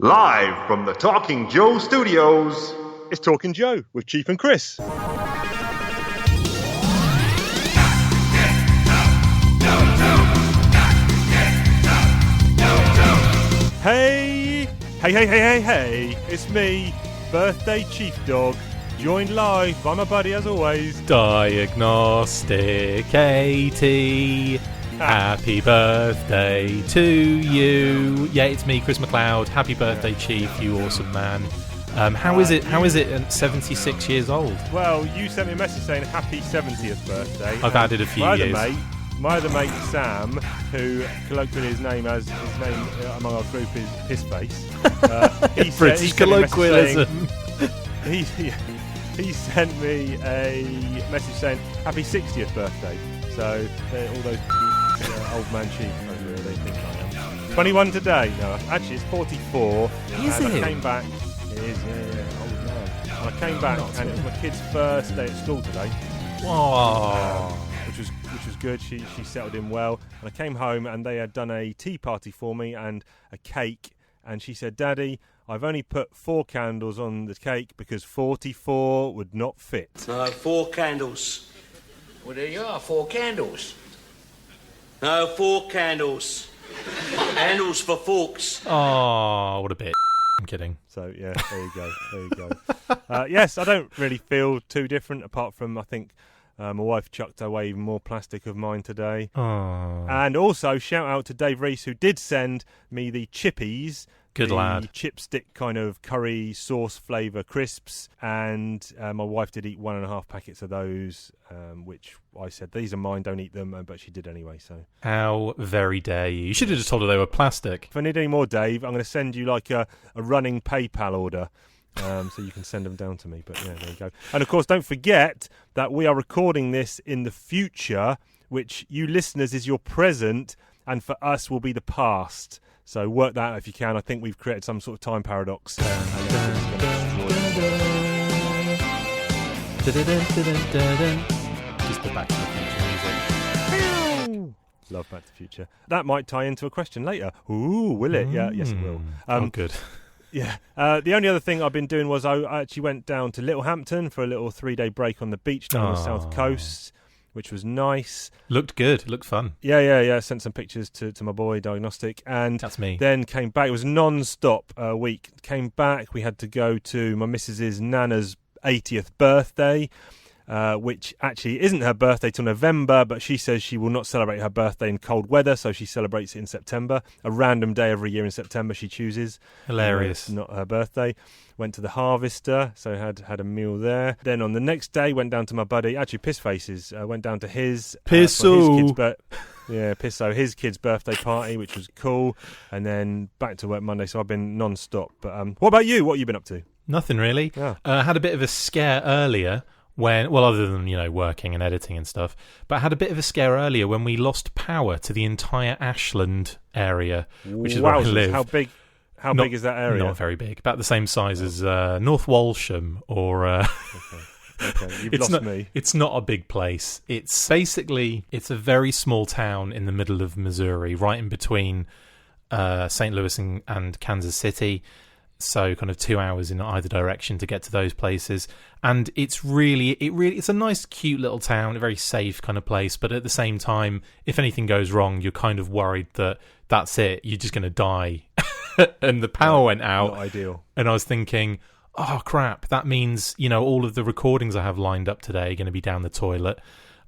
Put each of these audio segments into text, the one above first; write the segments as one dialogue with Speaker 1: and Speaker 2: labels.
Speaker 1: Live from the Talking Joe studios,
Speaker 2: it's Talking Joe with Chief and Chris. Hey, it's me, Birthday Chief Dog, joined live by my buddy as always,
Speaker 3: Diagnostic 80. Happy birthday to you. Yeah, it's me, Chris McLeod. Happy birthday, Chief, you awesome man. How is it at 76 years old?
Speaker 2: Well, you sent me a message saying happy 70th birthday.
Speaker 3: I've added a few years.
Speaker 2: My other mate, Sam, who colloquially his name among our group is Pissface.
Speaker 3: British colloquialism.
Speaker 2: He sent me a message saying happy 60th birthday. So all those old man Chief over here, they think I am 21 today. No, actually it's 44.
Speaker 3: Is it?
Speaker 2: I came back. It is, yeah, old man. And I came back and it was my kid's first day at school today.
Speaker 3: Aww.
Speaker 2: Which was good. She settled in well. And I came home and they had done a tea party for me and a cake. And she said, "Daddy, I've only put 4 candles on the cake because 44 would not fit."
Speaker 4: 4 candles. Well, there you are, 4 candles. No, 4 candles. Handles for forks.
Speaker 3: Oh, what a bit. I'm kidding.
Speaker 2: So, yeah, there you go. Yes, I don't really feel too different, apart from, I think, my wife chucked away even more plastic of mine today.
Speaker 3: Oh.
Speaker 2: And also, shout out to Dave Reese, who did send me the chippies.
Speaker 3: Good lad.
Speaker 2: Chipstick kind of curry sauce flavour crisps, and my wife did eat 1.5 packets of those, which I said, "These are mine, don't eat them," but she did anyway. So
Speaker 3: how very dare you? You should have just told her they were plastic.
Speaker 2: If I need any more, Dave, I'm going to send you like a running PayPal order, so you can send them down to me. But yeah, there you go. And of course, don't forget that we are recording this in the future, which you listeners is your present, and for us will be the past. So work that out if you can. I think we've created some sort of time paradox. Just
Speaker 3: the Back to the Future music.
Speaker 2: Love Back to the Future. That might tie into a question later. Ooh, will it? Yeah, yes it will.
Speaker 3: Good.
Speaker 2: Yeah. The only other thing I've been doing was I actually went down to Littlehampton for a little 3-day break on the beach down on the south coast, which was nice.
Speaker 3: Looked good. Looked fun.
Speaker 2: Yeah. Sent some pictures to my boy, Diagnostic. And
Speaker 3: that's me.
Speaker 2: Then came back. It was non-stop week. Came back. We had to go to my missus's Nana's 80th birthday, which actually isn't her birthday till November, but she says she will not celebrate her birthday in cold weather, so she celebrates it in September. A random day every year in September she chooses.
Speaker 3: Hilarious.
Speaker 2: Not her birthday. Went to the Harvester, so had a meal there. Then on the next day, went down to my buddy, actually Pissface's, went down to his...
Speaker 3: Pisso!
Speaker 2: Pisso, his kid's birthday party, which was cool. And then back to work Monday, so I've been non-stop. But what about you? What have you been up to?
Speaker 3: Nothing really.
Speaker 2: Yeah.
Speaker 3: Had a bit of a scare earlier other than, working and editing and stuff, but I had a bit of a scare earlier when we lost power to the entire Ashland area, which is where I live.
Speaker 2: How big is that area?
Speaker 3: Not very big. About the same size as North Walsham or...
Speaker 2: Okay, you've lost me.
Speaker 3: It's not a big place. It's basically... It's a very small town in the middle of Missouri, right in between St. Louis and Kansas City. So kind of 2 hours in either direction to get to those places. And it's a nice, cute little town, a very safe kind of place. But at the same time, if anything goes wrong, you're kind of worried that that's it. You're just going to die. And the power went out.
Speaker 2: Not ideal.
Speaker 3: And I was thinking, oh, crap. That means, all of the recordings I have lined up today are going to be down the toilet.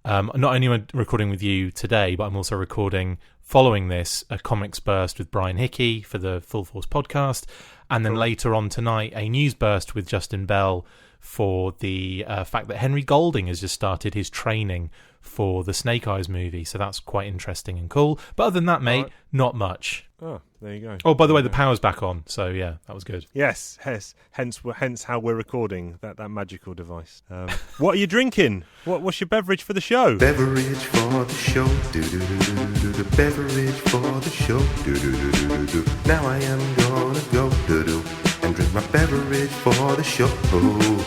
Speaker 3: Not only am I recording with you today, but I'm also recording, following this, a Comics Burst with Brian Hickey for the Full Force podcast. And then later on tonight, a news burst with Justin Bell for the fact that Henry Golding has just started his training for the Snake Eyes movie. So that's quite interesting and cool. But other than that, mate, not much.
Speaker 2: Oh, there you go.
Speaker 3: Oh, by the way, the power's back on. So, yeah, that was good.
Speaker 2: Yes. Hence how we're recording that magical device. What are you drinking? What's your beverage for the show?
Speaker 1: Beverage for the show. Do-do-do-do-do-do. Beverage for the show. Do-do-do-do-do-do. Now I am gonna go do-do and drink my beverage for the show.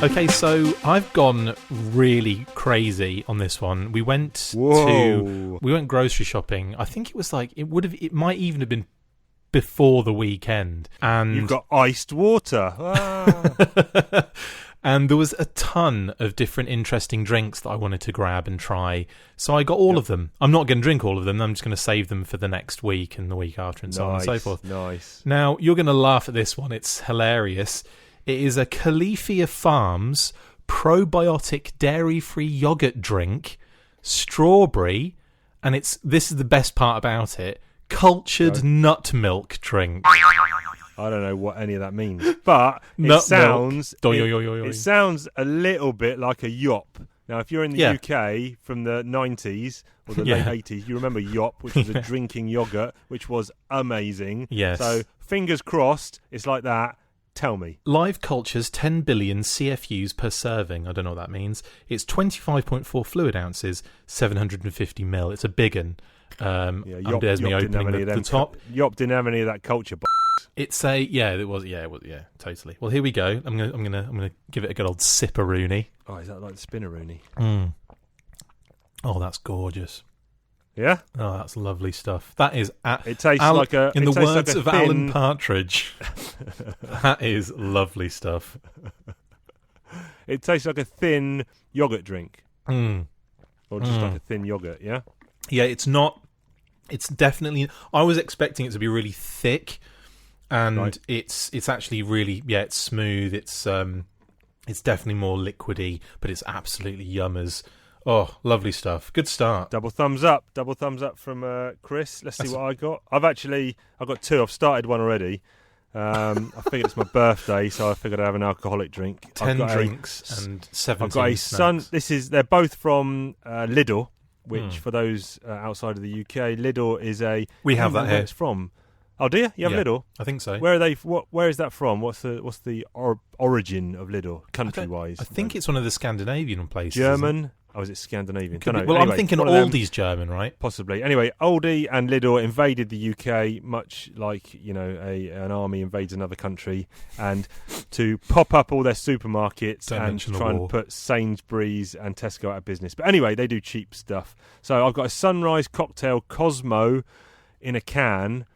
Speaker 3: Okay, so I've gone really crazy on this one. We went grocery shopping. I think it was it might even have been before the weekend. And
Speaker 2: You've got iced water. Ah.
Speaker 3: and there was a ton of different interesting drinks that I wanted to grab and try. So I got all of them. I'm not going to drink all of them. I'm just going to save them for the next week and the week after and so on and so forth.
Speaker 2: Nice.
Speaker 3: Now, you're going to laugh at this one. It's hilarious. It is a Califia Farms probiotic dairy-free yogurt drink, strawberry, and this is the best part about it, cultured nut milk drink.
Speaker 2: I don't know what any of that means, but
Speaker 3: Nut
Speaker 2: sounds
Speaker 3: milk.
Speaker 2: it sounds a little bit like a yop. Now, if you're in the UK from the 90s or the late 80s, you remember yop, which was a drinking yogurt, which was amazing.
Speaker 3: Yes.
Speaker 2: So fingers crossed, it's like that. Tell me.
Speaker 3: Live cultures 10 billion CFUs per serving. I don't know what that means. It's 25.4 fluid ounces, 750 ml. It's a big one. There's me opening the top.
Speaker 2: Yop didn't have any of that culture.
Speaker 3: It's a it was totally. Well, here we go. I'm gonna give it a good old sipperoonie.
Speaker 2: Oh, is that like the spinneroonie?
Speaker 3: Oh, that's gorgeous.
Speaker 2: Yeah.
Speaker 3: Oh, that's lovely stuff. That is.
Speaker 2: It tastes like a.
Speaker 3: In the words
Speaker 2: like
Speaker 3: of
Speaker 2: thin...
Speaker 3: Alan Partridge, that is lovely stuff.
Speaker 2: It tastes like a thin yogurt drink,
Speaker 3: or
Speaker 2: just like a thin yogurt. Yeah.
Speaker 3: Yeah, it's not. It's definitely. I was expecting it to be really thick, and it's actually really it's smooth. It's definitely more liquidy, but it's absolutely yummers. Oh, lovely stuff. Good start.
Speaker 2: Double thumbs up from Chris. Let's see what I got. I've got two. I've started one already. I figured it's my birthday, so I figured I'd have an alcoholic drink.
Speaker 3: 10 drinks and 17
Speaker 2: I've got a
Speaker 3: snacks.
Speaker 2: They're both from Lidl, which for those outside of the UK, Lidl is a...
Speaker 3: We have that here.
Speaker 2: It's from. Oh, do you? You have Lidl?
Speaker 3: I think so.
Speaker 2: Where are they? Where is that from? What's the origin of Lidl, country-wise?
Speaker 3: I think it's one of the Scandinavian places.
Speaker 2: German? Oh, is it Scandinavian?
Speaker 3: Well,
Speaker 2: anyway,
Speaker 3: I'm thinking Aldi's German, right?
Speaker 2: Possibly. Anyway, Aldi and Lidl invaded the UK, much like an army invades another country, and to pop up all their supermarkets and try and put Sainsbury's and Tesco out of business. But anyway, they do cheap stuff. So I've got a Sunrise Cocktail Cosmo in a can,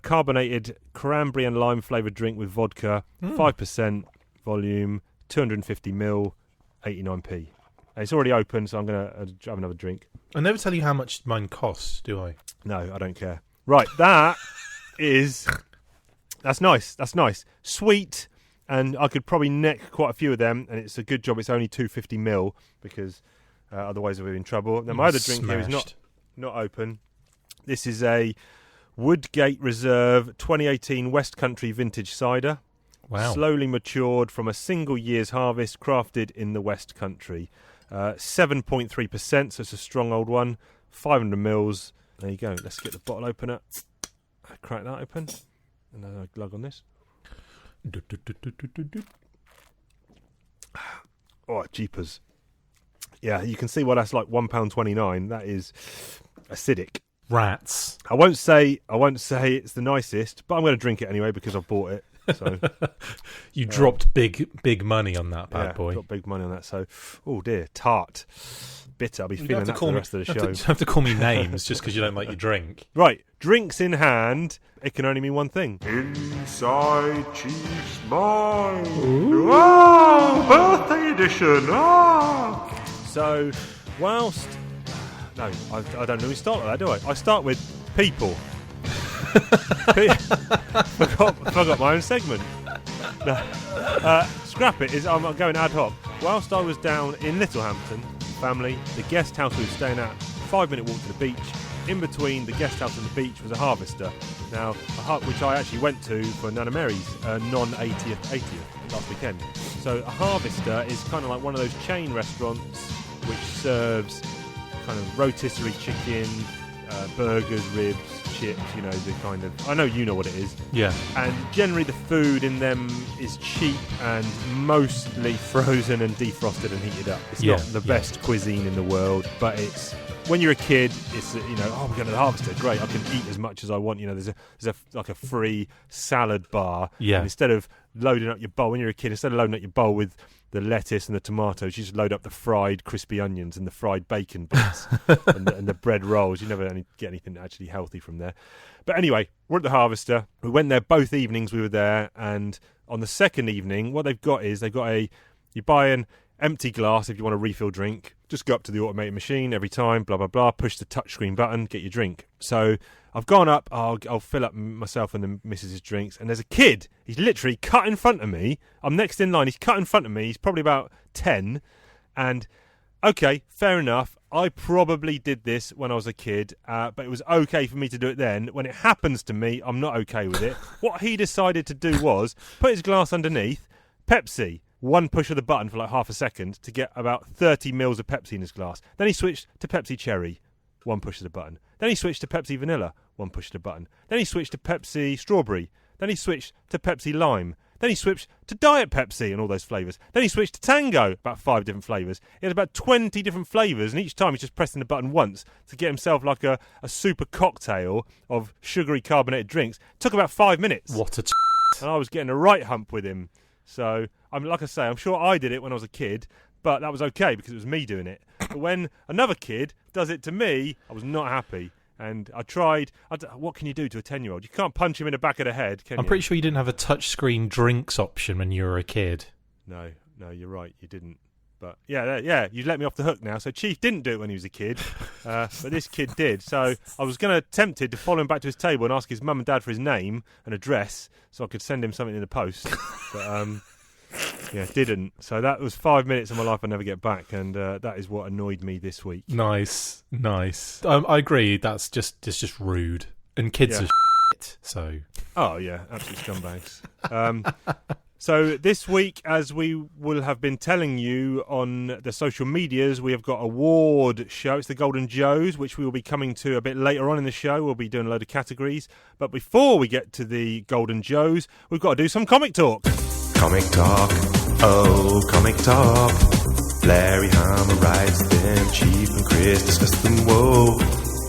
Speaker 2: carbonated cranberry and lime flavoured drink with vodka, 5% volume, 250 ml, 89p. It's already open, so I'm going to have another drink.
Speaker 3: I never tell you how much mine costs, do I?
Speaker 2: No, I don't care. Right, that's nice. That's nice. Sweet, and I could probably neck quite a few of them, and it's a good job it's only 250 ml, because otherwise we'll be in trouble. Then my other drink here is not open. This is a Woodgate Reserve 2018 West Country Vintage Cider.
Speaker 3: Wow.
Speaker 2: Slowly matured from a single year's harvest, crafted in the West Country. 7.3%, so it's a strong old one. 500 mils. There you go. Let's get the bottle opener. Crack that open. And then I glug on this. Oh, jeepers. Yeah, you can see why that's like £1.29. That is acidic.
Speaker 3: Rats.
Speaker 2: I won't say it's the nicest, but I'm going to drink it anyway because I've bought it. So
Speaker 3: you dropped big money on that bad boy.
Speaker 2: Dropped big money on that. So, oh dear, tart, bitter. I'll be feeling that for the rest of the show.
Speaker 3: You have to call me names just because you don't like your drink.
Speaker 2: Right, drinks in hand. It can only mean one thing.
Speaker 1: Inside Chief's mind. Oh, birthday edition. Oh.
Speaker 2: So, whilst no, I don't really start with that, do I? I start with people. Forgot my own segment. No. Scrap it. I'm going ad hoc. Whilst I was down in Littlehampton, family, the guest house we were staying at, 5-minute walk to the beach. In between the guest house and the beach was a harvester. Now, which I actually went to for Nana Mary's non-80th last weekend. So a harvester is kind of like one of those chain restaurants which serves kind of rotisserie chicken, burgers, ribs, chips, the kind of... I know you know what it is.
Speaker 3: Yeah.
Speaker 2: And generally the food in them is cheap and mostly frozen and defrosted and heated up. It's not the best cuisine in the world, but it's when you're a kid, it's we're going to the harvester, great, I can eat as much as I want. There's a free salad bar.
Speaker 3: Yeah.
Speaker 2: And instead of loading up your bowl when you're a kid, instead of loading up your bowl with the lettuce and the tomatoes, you just load up the fried crispy onions and the fried bacon bits and the bread rolls. You never get anything actually healthy from there. But anyway, we're at the harvester. We went there both evenings we were there, and on the second evening, what they've got you buy an empty glass if you want a refill drink. Just go up to the automated machine every time, blah, blah, blah, push the touchscreen button, get your drink. So I've gone up, I'll fill up myself and the missus' drinks, and there's a kid. He's literally cut in front of me. I'm next in line. He's cut in front of me. He's probably about 10. And, okay, fair enough. I probably did this when I was a kid, but it was okay for me to do it then. When it happens to me, I'm not okay with it. What he decided to do was put his glass underneath, Pepsi. One push of the button for like half a second to get about 30 mils of Pepsi in his glass. Then he switched to Pepsi Cherry. One push of the button. Then he switched to Pepsi Vanilla. One push of the button. Then he switched to Pepsi Strawberry. Then he switched to Pepsi Lime. Then he switched to Diet Pepsi and all those flavours. Then he switched to Tango, about 5 different flavours. He had about 20 different flavours, and each time he's just pressing the button once to get himself like a super cocktail of sugary carbonated drinks. Took about 5 minutes.
Speaker 3: What a
Speaker 2: and I was getting a right hump with him. So, like I say, I'm sure I did it when I was a kid, but that was okay because it was me doing it. But when another kid does it to me, I was not happy. And I tried. What can you do to a 10-year-old? You can't punch him in the back of the head, can you?
Speaker 3: I'm pretty sure you didn't have a touchscreen drinks option when you were a kid.
Speaker 2: No, you're right. You didn't. But yeah, you let me off the hook now. So Chief didn't do it when he was a kid, but this kid did. So I was tempted to follow him back to his table and ask his mum and dad for his name and address so I could send him something in the post. But didn't. So that was 5 minutes of my life I'll never get back, and that is what annoyed me this week.
Speaker 3: Nice. I agree. It's just rude, and kids are shit. So.
Speaker 2: Oh yeah, absolute scumbags. So this week, as we will have been telling you on the social medias, we have got a award show. It's the Golden Joes, which we will be coming to a bit later on in the show. We'll be doing a load of categories. But before we get to the Golden Joes, we've got to do some comic talk.
Speaker 1: Comic talk, oh, comic talk. Larry Hammer writes them, Chief and Chris discuss them, whoa.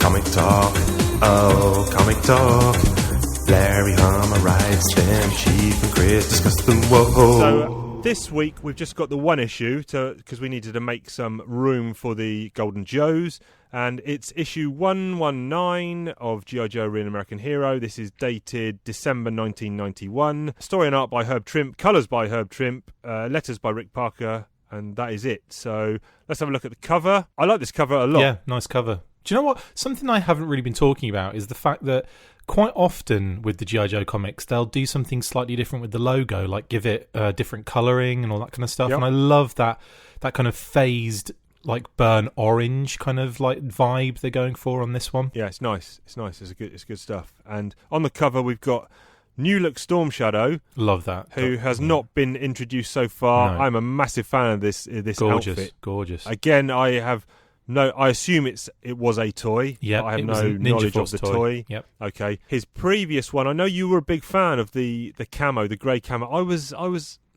Speaker 1: Comic talk, oh, comic talk. Larry Hammer writes them, Chief and Chris discuss them, whoa.
Speaker 2: So this week we've just got the one issue because we needed to make some room for the Golden Joes, and it's issue 119 of G.I. Joe Real American Hero. This is dated December 1991. Story and art by Herb Trimp, colours by Herb Trimp, letters by Rick Parker, and that is it. So let's have a look at the cover. I like this cover a lot.
Speaker 3: Yeah, nice cover. Do you know what? Something I haven't really been talking about is the fact that quite often with the G.I. Joe comics, they'll do something slightly different with the logo, like give it different colouring and all that kind of stuff.
Speaker 2: Yep.
Speaker 3: And I love that kind of phased, like burnt orange kind of like vibe they're going for on this one.
Speaker 2: Yeah, it's nice. It's good stuff. And on the cover, we've got New Look Storm Shadow.
Speaker 3: Love that.
Speaker 2: Who has not been introduced so far. No. I'm a massive fan of this outfit.
Speaker 3: Gorgeous.
Speaker 2: Again, I assume it was a toy.
Speaker 3: Yeah,
Speaker 2: I have no knowledge of the toy.
Speaker 3: Yep.
Speaker 2: Okay. His previous one, I know you were a big fan of the camo, the grey camo. I was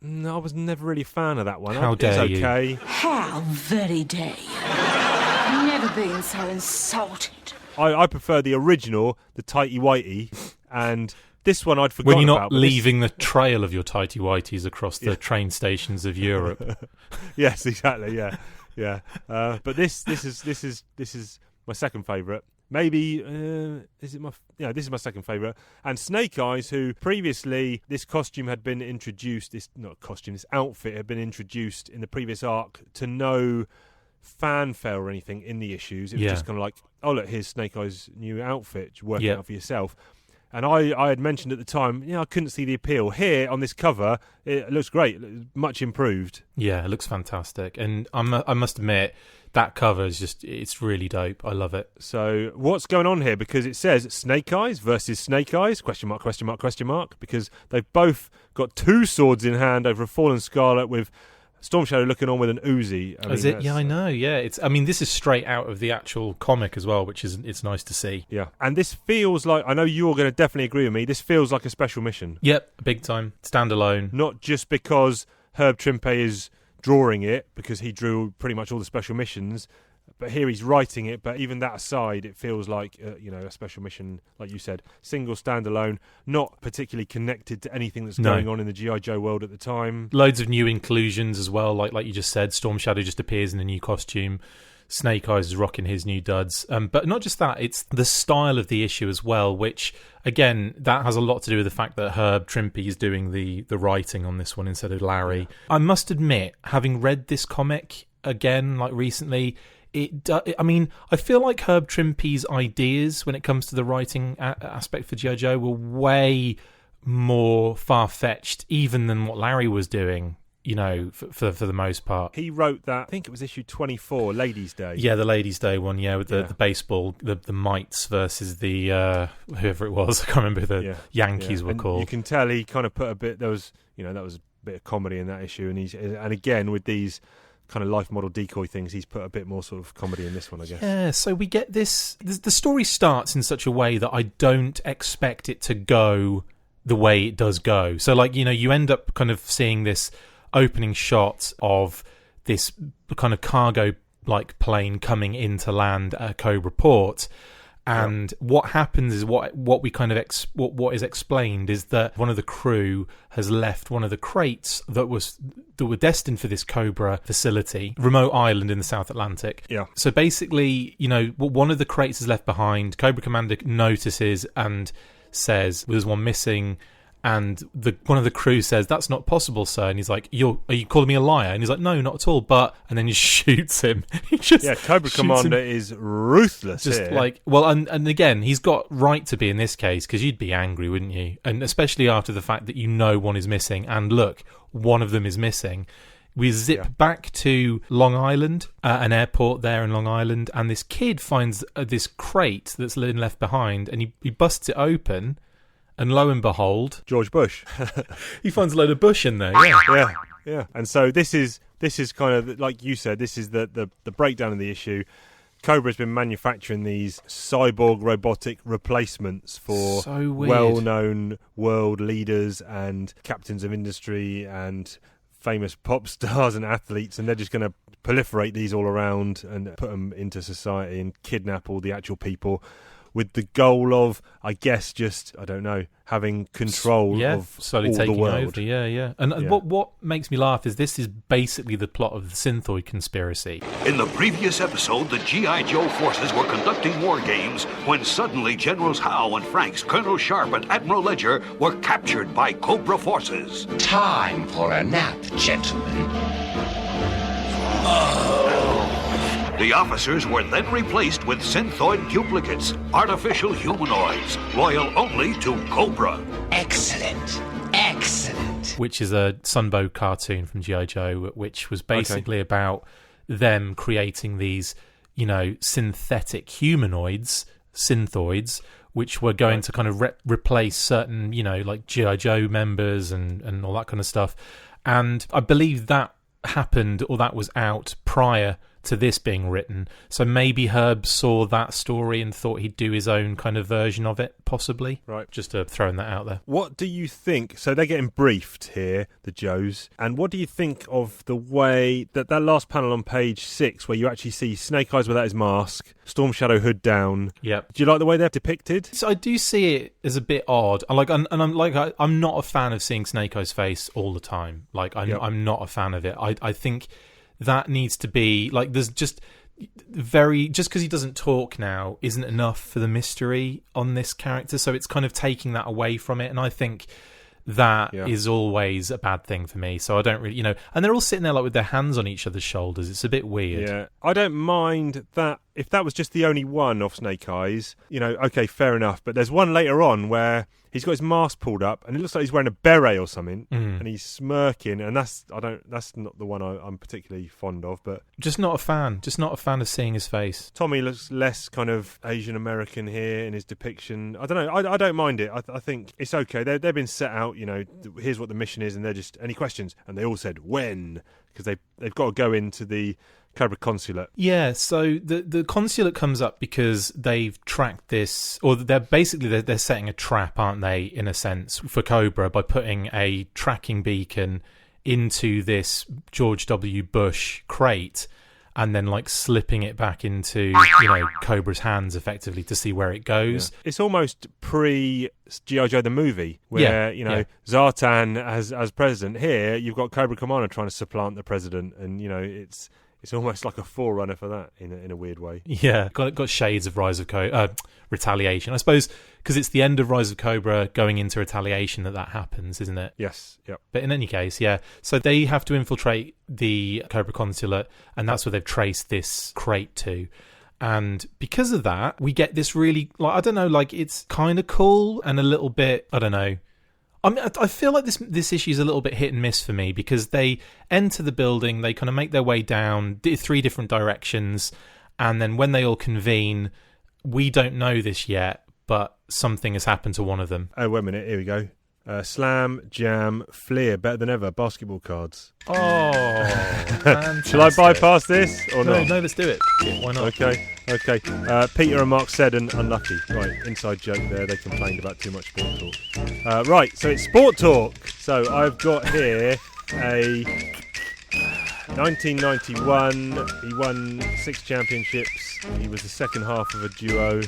Speaker 2: never really a fan of that one.
Speaker 3: How dare you?
Speaker 2: Okay.
Speaker 5: How very dare you? Never been so insulted.
Speaker 2: I prefer the original, the tighty whitey, and this one I'd forgotten
Speaker 3: when you're not
Speaker 2: about.
Speaker 3: Leaving the trail of your tighty whities across the train stations of Europe.
Speaker 2: Yes, exactly. Yeah. But this is my second favourite. Maybe this is my second favourite. And Snake Eyes, who previously this costume had been introduced. This outfit had been introduced in the previous arc to no fanfare or anything in the issues. It was just kind of like, oh look, here's Snake Eyes' new outfit. Work it out for yourself. And I had mentioned at the time, I couldn't see the appeal. Here, on this cover, it looks great, much improved.
Speaker 3: Yeah, it looks fantastic. And I must admit, that cover is it's really dope. I love it.
Speaker 2: So what's going on here? Because it says Snake Eyes versus Snake Eyes, question mark, because they've both got two swords in hand over a fallen Scarlet with Storm Shadow looking on with an Uzi.
Speaker 3: Is it? Yeah, I know. Yeah, this is straight out of the actual comic as well, which is it's nice to see.
Speaker 2: Yeah, and this feels like, I know you're going to definitely agree with me, this feels like a special mission.
Speaker 3: Yep, big time, standalone.
Speaker 2: Not just because Herb Trimpe is drawing it, because he drew pretty much all the special missions, But here he's writing it. But even that aside, it feels like a special mission, like you said, single, standalone, not particularly connected to anything that's going on in the G.I. Joe world at the time.
Speaker 3: Loads of new inclusions as well, like you just said. Storm Shadow just appears in a new costume. Snake Eyes is rocking his new duds. But not just that, it's the style of the issue as well, which, again, that has a lot to do with the fact that Herb Trimpe is doing the writing on this one instead of Larry. Yeah. I must admit, having read this comic again, like recently, I feel like Herb Trimpe's ideas when it comes to the writing aspect for G.I. Joe were way more far-fetched even than what Larry was doing. For the most part.
Speaker 2: He wrote that, I think it was issue 24, Ladies' Day.
Speaker 3: Yeah, the Ladies' Day one, with the baseball, the Mites versus the, whoever it was, I can't remember who the Yankees were called.
Speaker 2: You can tell he kind of put a bit, that was a bit of comedy in that issue, and again, with these kind of life model decoy things, he's put a bit more sort of comedy in this one, I guess.
Speaker 3: Yeah, so we get this, the story starts in such a way that I don't expect it to go the way it does go. So, you end up kind of seeing this opening shot of this kind of cargo plane coming into land at Cobra Port, and what happens is what we kind of what is explained is that one of the crew has left one of the crates that were destined for this Cobra facility, remote island in the South Atlantic.
Speaker 2: Yeah.
Speaker 3: So basically, one of the crates is left behind. Cobra Commander notices and says, "There's one missing." And one of the crew says, "That's not possible, sir." And he's like, "Are you calling me a liar?" And he's like, "No, not at all." And then he shoots him.
Speaker 2: Cobra Commander is ruthless.
Speaker 3: Just
Speaker 2: here.
Speaker 3: And again, he's got right to be in this case, because you'd be angry, wouldn't you? And especially after the fact that one is missing. And look, one of them is missing. We zip back to Long Island, an airport there in Long Island, and this kid finds this crate that's been left behind, and he busts it open. And lo and behold,
Speaker 2: George Bush.
Speaker 3: He finds a load of bush in there.
Speaker 2: Yeah. And so this is kind of, like you said, this is the breakdown of the issue. Cobra's been manufacturing these cyborg robotic replacements for well-known world leaders and captains of industry and famous pop stars and athletes, and they're just going to proliferate these all around and put them into society and kidnap all the actual people, with the goal of, I guess, just, I don't know, having control of
Speaker 3: slowly
Speaker 2: all
Speaker 3: taking
Speaker 2: the world.
Speaker 3: Over. And what makes me laugh is this is basically the plot of the Synthoid conspiracy.
Speaker 6: In the previous episode, the G.I. Joe forces were conducting war games when suddenly Generals Howe and Franks, Colonel Sharp and Admiral Ledger were captured by Cobra forces.
Speaker 7: Time for a nap, gentlemen.
Speaker 6: The officers were then replaced with Synthoid duplicates, artificial humanoids, loyal only to Cobra.
Speaker 7: Excellent.
Speaker 3: Which is a Sunbow cartoon from G.I. Joe, which was basically about them creating these, synthetic humanoids, Synthoids, which were going to kind of replace certain, like G.I. Joe members and all that kind of stuff. And I believe that happened, or that was out prior to this being written, so maybe Herb saw that story and thought he'd do his own kind of version of it, possibly.
Speaker 2: Right.
Speaker 3: Just throwing that out there.
Speaker 2: What do you think? So they're getting briefed here, the Joes, and what do you think of the way that last panel on page 6, where you actually see Snake Eyes without his mask, Storm Shadow hood down?
Speaker 3: Yep.
Speaker 2: Do you like the way they're depicted?
Speaker 3: So I do see it as a bit odd. I'm not a fan of seeing Snake Eyes' face all the time. I'm not a fan of it. I think that needs to be there's just because he doesn't talk now isn't enough for the mystery on this character, so it's kind of taking that away from it, and I think that is always a bad thing for me. So I don't really, and they're all sitting there with their hands on each other's shoulders. It's a bit weird.
Speaker 2: Yeah, I don't mind that. If that was just the only one of Snake Eyes, okay, fair enough. But there's one later on where he's got his mask pulled up and it looks like he's wearing a beret or something, and he's smirking, and that's not the one I'm particularly fond of. But
Speaker 3: just not a fan of seeing his face.
Speaker 2: Tommy looks less kind of Asian American here in his depiction. I don't know. I don't mind it. I think it's okay. They've been set out. Here's what the mission is, and they're just, any questions? And they all said when, because they've got to go into the Cobra consulate.
Speaker 3: Yeah, so the consulate comes up because they've tracked this, or they're setting a trap, aren't they, in a sense, for Cobra by putting a tracking beacon into this George W. Bush crate. and then like slipping it back into Cobra's hands effectively to see where it goes.
Speaker 2: Yeah. It's almost pre G.I. Joe the movie, where Zartan as president. Here you've got Cobra Commander trying to supplant the president, and it's almost like a forerunner for that in a weird way.
Speaker 3: Yeah, got shades of Retaliation, I suppose, because it's the end of Rise of Cobra going into Retaliation that happens, isn't it?
Speaker 2: Yes, yep.
Speaker 3: But in any case, yeah. So they have to infiltrate the Cobra consulate, and that's where they've traced this crate to. And because of that, we get this really, it's kind of cool and a little bit, I don't know. I mean, I feel like this issue is a little bit hit and miss for me, because they enter the building, they kind of make their way down 3 different directions, and then when they all convene, we don't know this yet, but something has happened to one of them.
Speaker 2: Oh, wait a minute, here we go. Slam, Jam, Fleer, better than ever, basketball cards.
Speaker 3: Oh, fantastic.
Speaker 2: Shall I bypass this or not?
Speaker 3: No, let's do it. Yeah, why not?
Speaker 2: Okay. Peter and Mark said unlucky. Right, inside joke there. They complained about too much sport talk. Right, so it's sport talk. So I've got here a 1991. He won 6 championships. He was the second half of a duo.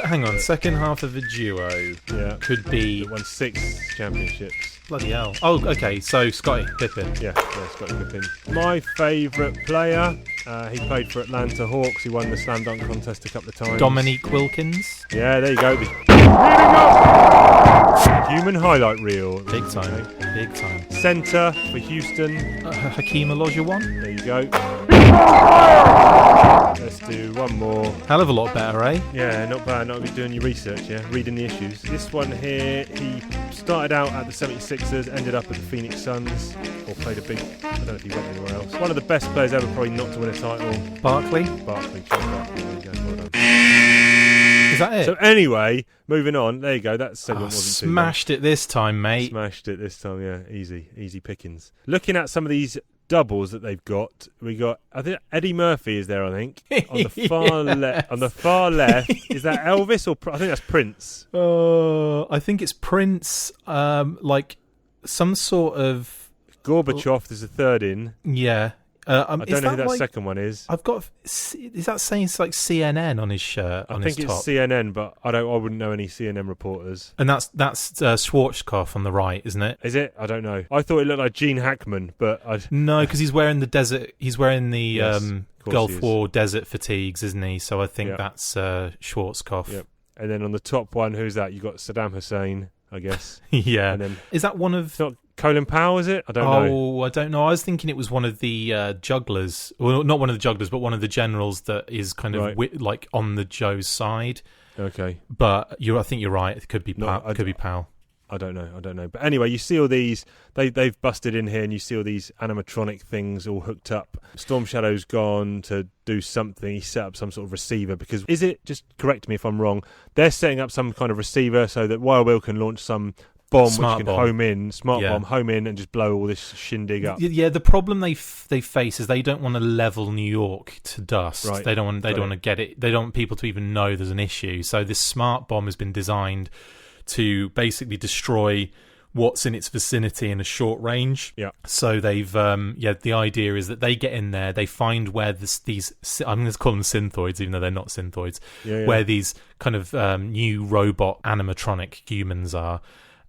Speaker 3: Hang on, second half of a duo.
Speaker 2: Yeah,
Speaker 3: could be.
Speaker 2: He won 6 championships.
Speaker 3: Bloody hell. Oh, okay, so Scottie Pippen.
Speaker 2: Yeah, Scottie Pippen. My favourite player, he played for Atlanta Hawks. He won the slam dunk contest a couple of times.
Speaker 3: Dominique Wilkins.
Speaker 2: Yeah, there you go. Human highlight reel.
Speaker 3: Big time. Big time.
Speaker 2: Centre for Houston.
Speaker 3: Hakeem Olajuwon.
Speaker 2: There you go. Let's do one more.
Speaker 3: Hell of a lot better, eh?
Speaker 2: Yeah, not bad. Not be doing your research, yeah? Reading the issues. This one here, he started out at the 76ers, ended up at the Phoenix Suns, or played a big, I don't know if he went anywhere else. One of the best players ever, probably not to win a title.
Speaker 3: Barkley.
Speaker 2: Charles Barkley. There you go. Well done.
Speaker 3: Is that it?
Speaker 2: So anyway, moving on. There you go. That segment wasn't too
Speaker 3: smashed it this time, mate.
Speaker 2: Smashed it this time, yeah. Easy pickings. Looking at some of these doubles that they've got, I think Eddie Murphy is there, I think, on the far left. On the far left, is that Elvis or I think that's Prince?
Speaker 3: I think it's Prince. Like some sort of
Speaker 2: Gorbachev. There's a third in.
Speaker 3: Yeah.
Speaker 2: I don't know who that second one is.
Speaker 3: I've got. Is that saying it's like CNN on his shirt?
Speaker 2: I think it's CNN, but I wouldn't know any CNN reporters.
Speaker 3: And that's Schwarzkopf on the right, isn't it?
Speaker 2: Is it? I don't know. I thought it looked like Gene Hackman, but
Speaker 3: no, because he's wearing the desert. He's wearing the Gulf War desert fatigues, isn't he? So I think that's Schwarzkopf.
Speaker 2: Yep. And then on the top one, who's that? You got Saddam Hussein, I guess.
Speaker 3: Yeah.
Speaker 2: And then,
Speaker 3: is that one of?
Speaker 2: It's not Colin Powell, is it? I don't know.
Speaker 3: Oh, I don't know. I was thinking it was one of the jugglers. Well, not one of the jugglers, but one of the generals that is kind of like on the Joe's side.
Speaker 2: Okay.
Speaker 3: But I think you're right. It could be Powell.
Speaker 2: I don't know. But anyway, you see all these. They've busted in here, and you see all these animatronic things all hooked up. Storm Shadow's gone to do something. He set up some sort of receiver because just correct me if I'm wrong. They're setting up some kind of receiver so that Wild Bill can launch some bomb
Speaker 3: smart
Speaker 2: which can
Speaker 3: bomb.
Speaker 2: home in, bomb, home in, and just blow all this shindig up.
Speaker 3: Yeah, the problem they face is they don't want to level New York to dust.
Speaker 2: Right.
Speaker 3: They don't want to get it. They don't want people to even know there's an issue. So this smart bomb has been designed to basically destroy what's in its vicinity in a short range.
Speaker 2: Yeah.
Speaker 3: So they've the idea is that they get in there, they find where these I'm going to call them synthoids, even though they're not synthoids, where these kind of new robot animatronic humans are.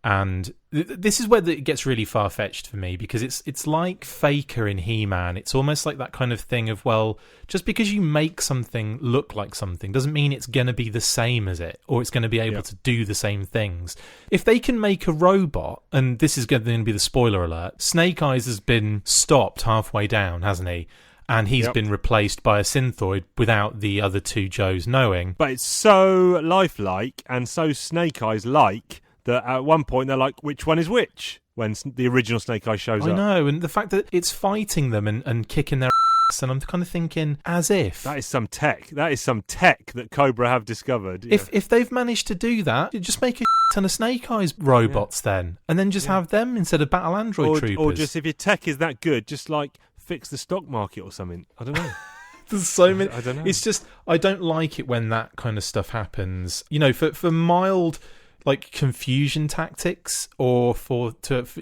Speaker 3: And this is where it gets really far-fetched for me, because it's like Faker in He-Man. It's almost like that kind of thing of, well, just because you make something look like something doesn't mean it's going to be the same as it, or it's going to be able to do the same things. If they can make a robot, and this is going to be the spoiler alert, Snake Eyes has been stopped halfway down, hasn't he? And he's been replaced by a synthoid without the other two Joes knowing.
Speaker 2: But it's so lifelike and so Snake Eyes-like that at one point they're like, which one is which? When the original Snake Eyes shows up.
Speaker 3: I know, and the fact that it's fighting them and kicking their ass, and I'm kind of thinking, as if...
Speaker 2: That is some tech that Cobra have discovered.
Speaker 3: If they've managed to do that, just make a ton of Snake Eyes robots then, and then just have them instead of Battle Android troopers.
Speaker 2: Or just, if your tech is that good, just like fix the stock market or something. I don't know.
Speaker 3: There's so many...
Speaker 2: I don't know.
Speaker 3: It's just, I don't like it when that kind of stuff happens. You know, for mild... like confusion tactics, or for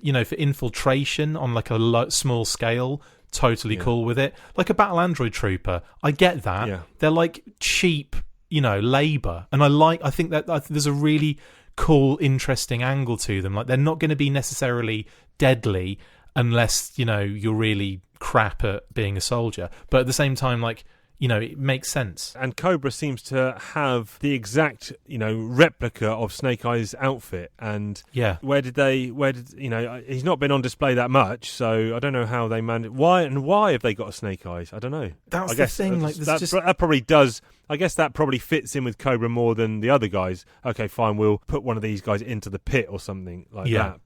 Speaker 3: infiltration on like a small scale, totally cool with it. Like a battle android trooper, I get that.
Speaker 2: Yeah.
Speaker 3: They're like cheap, labour, and I think that there's a really cool, interesting angle to them. Like they're not going to be necessarily deadly unless you're really crap at being a soldier, but at the same time, like, it makes sense.
Speaker 2: And Cobra seems to have the exact, replica of Snake Eyes' outfit. And
Speaker 3: yeah,
Speaker 2: he's not been on display that much, so I don't know how they managed. Why have they got a Snake Eyes? I don't know.
Speaker 3: That's the thing. Like
Speaker 2: that probably does. I guess that probably fits in with Cobra more than the other guys. Okay, fine, we'll put one of these guys into the pit or something like that.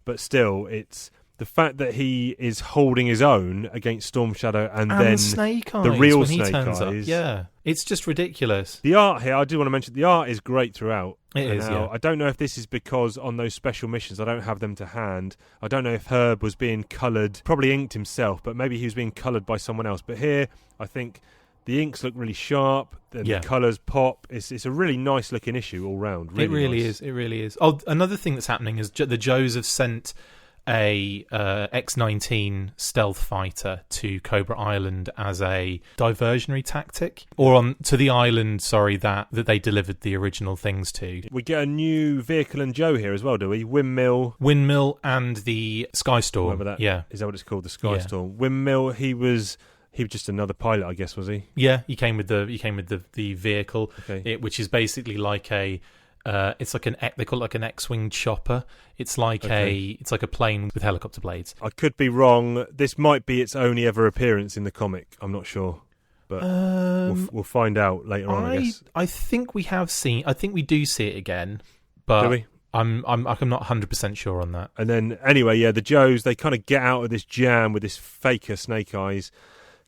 Speaker 2: But still, it's the fact that he is holding his own against Storm Shadow and then
Speaker 3: Snake Eyes,
Speaker 2: the real
Speaker 3: when
Speaker 2: Snake
Speaker 3: he turns
Speaker 2: Eyes.
Speaker 3: Up. Yeah, it's just ridiculous.
Speaker 2: The art here, I do want to mention, the art is great throughout.
Speaker 3: It is, yeah.
Speaker 2: I don't know if this is because on those special missions, I don't have them to hand. I don't know if Herb was being coloured, probably inked himself, but maybe he was being coloured by someone else. But here, I think the inks look really sharp, and the colours pop. It's a really nice looking issue all round. Really
Speaker 3: it really
Speaker 2: nice.
Speaker 3: is. It really is. Oh, another thing that's happening is the Joes have sent a X-19 stealth fighter to Cobra Island as a diversionary tactic, or to the island, that they delivered the original things to.
Speaker 2: We get a new vehicle and Joe here as well, do we? Windmill
Speaker 3: and the Skystorm.
Speaker 2: Is that what it's called? The Skystorm.
Speaker 3: Yeah.
Speaker 2: Windmill. He was just another pilot, I guess, was he?
Speaker 3: Yeah, he came with the vehicle,
Speaker 2: okay.
Speaker 3: Which is basically like a. It's like they call it like an X-wing chopper. It's like a plane with helicopter blades.
Speaker 2: I could be wrong. This might be its only ever appearance in the comic. I'm not sure, but we'll find out later on. I guess.
Speaker 3: I think we have seen. I think we do see it again, but
Speaker 2: do we?
Speaker 3: I'm not 100% sure on that.
Speaker 2: And then anyway, the Joes, they kind of get out of this jam with this faker Snake Eyes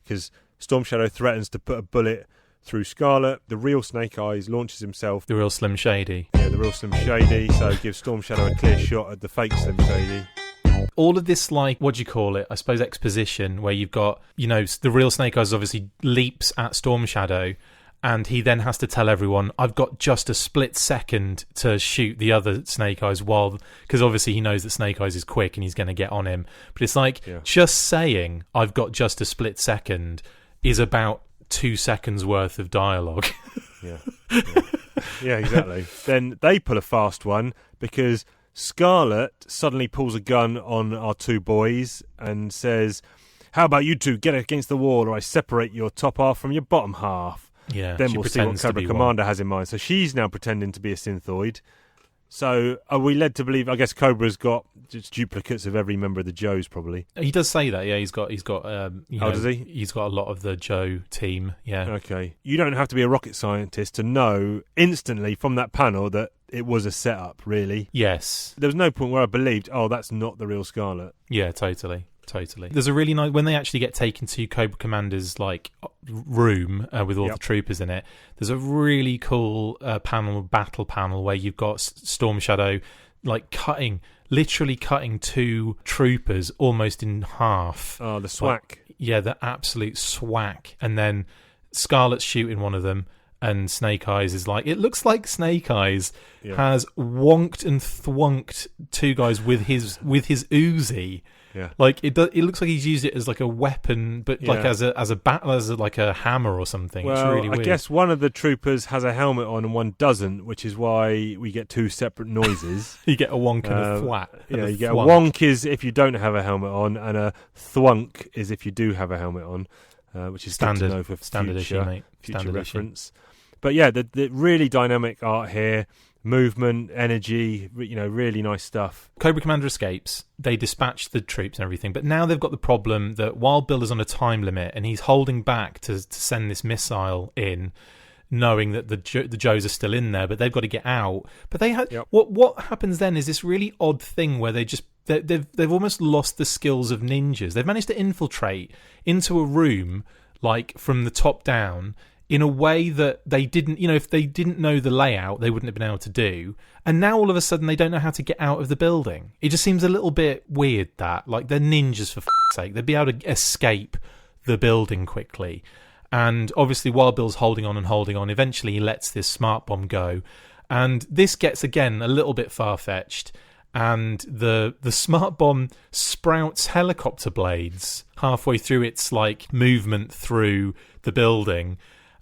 Speaker 2: because Storm Shadow threatens to put a bullet through Scarlet. The real Snake Eyes launches himself.
Speaker 3: The real Slim Shady.
Speaker 2: Yeah, the real Slim Shady. So gives Storm Shadow a clear shot at the fake Slim Shady.
Speaker 3: All of this, like, what do you call it? I suppose exposition, where you've got, the real Snake Eyes obviously leaps at Storm Shadow, and he then has to tell everyone, I've got just a split second to shoot the other Snake Eyes, because obviously he knows that Snake Eyes is quick and he's going to get on him. But it's like, just saying, I've got just a split second is about 2 seconds worth of dialogue.
Speaker 2: Yeah, exactly. Then they pull a fast one because Scarlet suddenly pulls a gun on our two boys and says, how about you two get against the wall or I separate your top half from your bottom half.
Speaker 3: Yeah,
Speaker 2: then we'll see what Cobra Commander has in mind. So she's now pretending to be a Synthoid. So are we led to believe? I guess Cobra's got just duplicates of every member of the Joes, probably.
Speaker 3: He does say that. Yeah, he's got.
Speaker 2: Does he?
Speaker 3: He's got a lot of the Joe team. Yeah.
Speaker 2: Okay. You don't have to be a rocket scientist to know instantly from that panel that it was a setup. Really.
Speaker 3: Yes.
Speaker 2: There was no point where I believed, that's not the real Scarlet.
Speaker 3: Yeah, totally. There's a really nice when they actually get taken to Cobra Commander's room with all the troopers in it. There's a really cool battle panel where you've got Storm Shadow literally cutting two troopers almost in half.
Speaker 2: Oh, the swack!
Speaker 3: The absolute swack. And then Scarlet's shooting one of them, and Snake Eyes is like, it looks like Snake Eyes has wonked and thwonked two guys with his Uzi.
Speaker 2: Yeah,
Speaker 3: it looks like he's used it as like a weapon, but as a hammer or something.
Speaker 2: Well,
Speaker 3: it's really weird.
Speaker 2: I guess one of the troopers has a helmet on and one doesn't, which is why we get two separate noises.
Speaker 3: You get a wonk and a thwat.
Speaker 2: Yeah, you get a wonk is if you don't have a helmet on, and a thwunk is if you do have a helmet on, which is
Speaker 3: standard
Speaker 2: good to know for
Speaker 3: standard
Speaker 2: future,
Speaker 3: issue, mate.
Speaker 2: Future
Speaker 3: Standard
Speaker 2: reference. Issue. But yeah, the really dynamic art here. Movement, energy, really nice stuff.
Speaker 3: Cobra Commander escapes. They dispatch the troops and everything, but now they've got the problem that Wild Bill is on a time limit and he's holding back to send this missile in, knowing that the Joes are still in there, but they've got to get out. But they what happens then is this really odd thing where they've almost lost the skills of ninjas. They've managed to infiltrate into a room from the top down in a way that they didn't, if they didn't know the layout, they wouldn't have been able to do. And now all of a sudden they don't know how to get out of the building. It just seems a little bit weird that, they're ninjas for f***'s sake. They'd be able to escape the building quickly. And obviously Wild Bill's holding on. Eventually he lets this smart bomb go. And this gets, again, a little bit far-fetched. and the smart bomb sprouts helicopter blades halfway through its like movement through the building,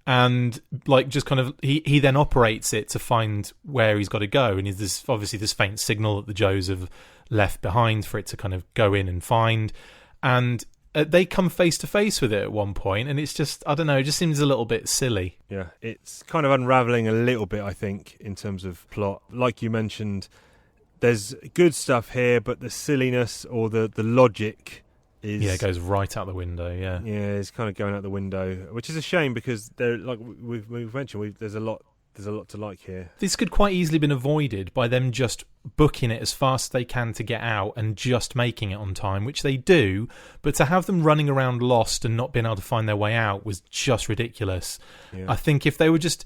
Speaker 3: and like just kind of he then operates it to find where he's got to go, and there's obviously this faint signal that the Joes have left behind for it to kind of go in and find, and they come face to face with it at one point, and it's just, I don't know, it just seems a little bit silly.
Speaker 2: Yeah, it's kind of unravelling a little bit, I think, in terms of plot. Like you mentioned, there's good stuff here, but the silliness or the logic is...
Speaker 3: Yeah, it goes right out the window, yeah.
Speaker 2: Yeah, it's kind of going out the window, which is a shame because, like we've mentioned, there's a lot to like here.
Speaker 3: This could quite easily been avoided by them just booking it as fast as they can to get out and just making it on time, which they do, but to have them running around lost and not being able to find their way out was just ridiculous. Yeah. I think if they just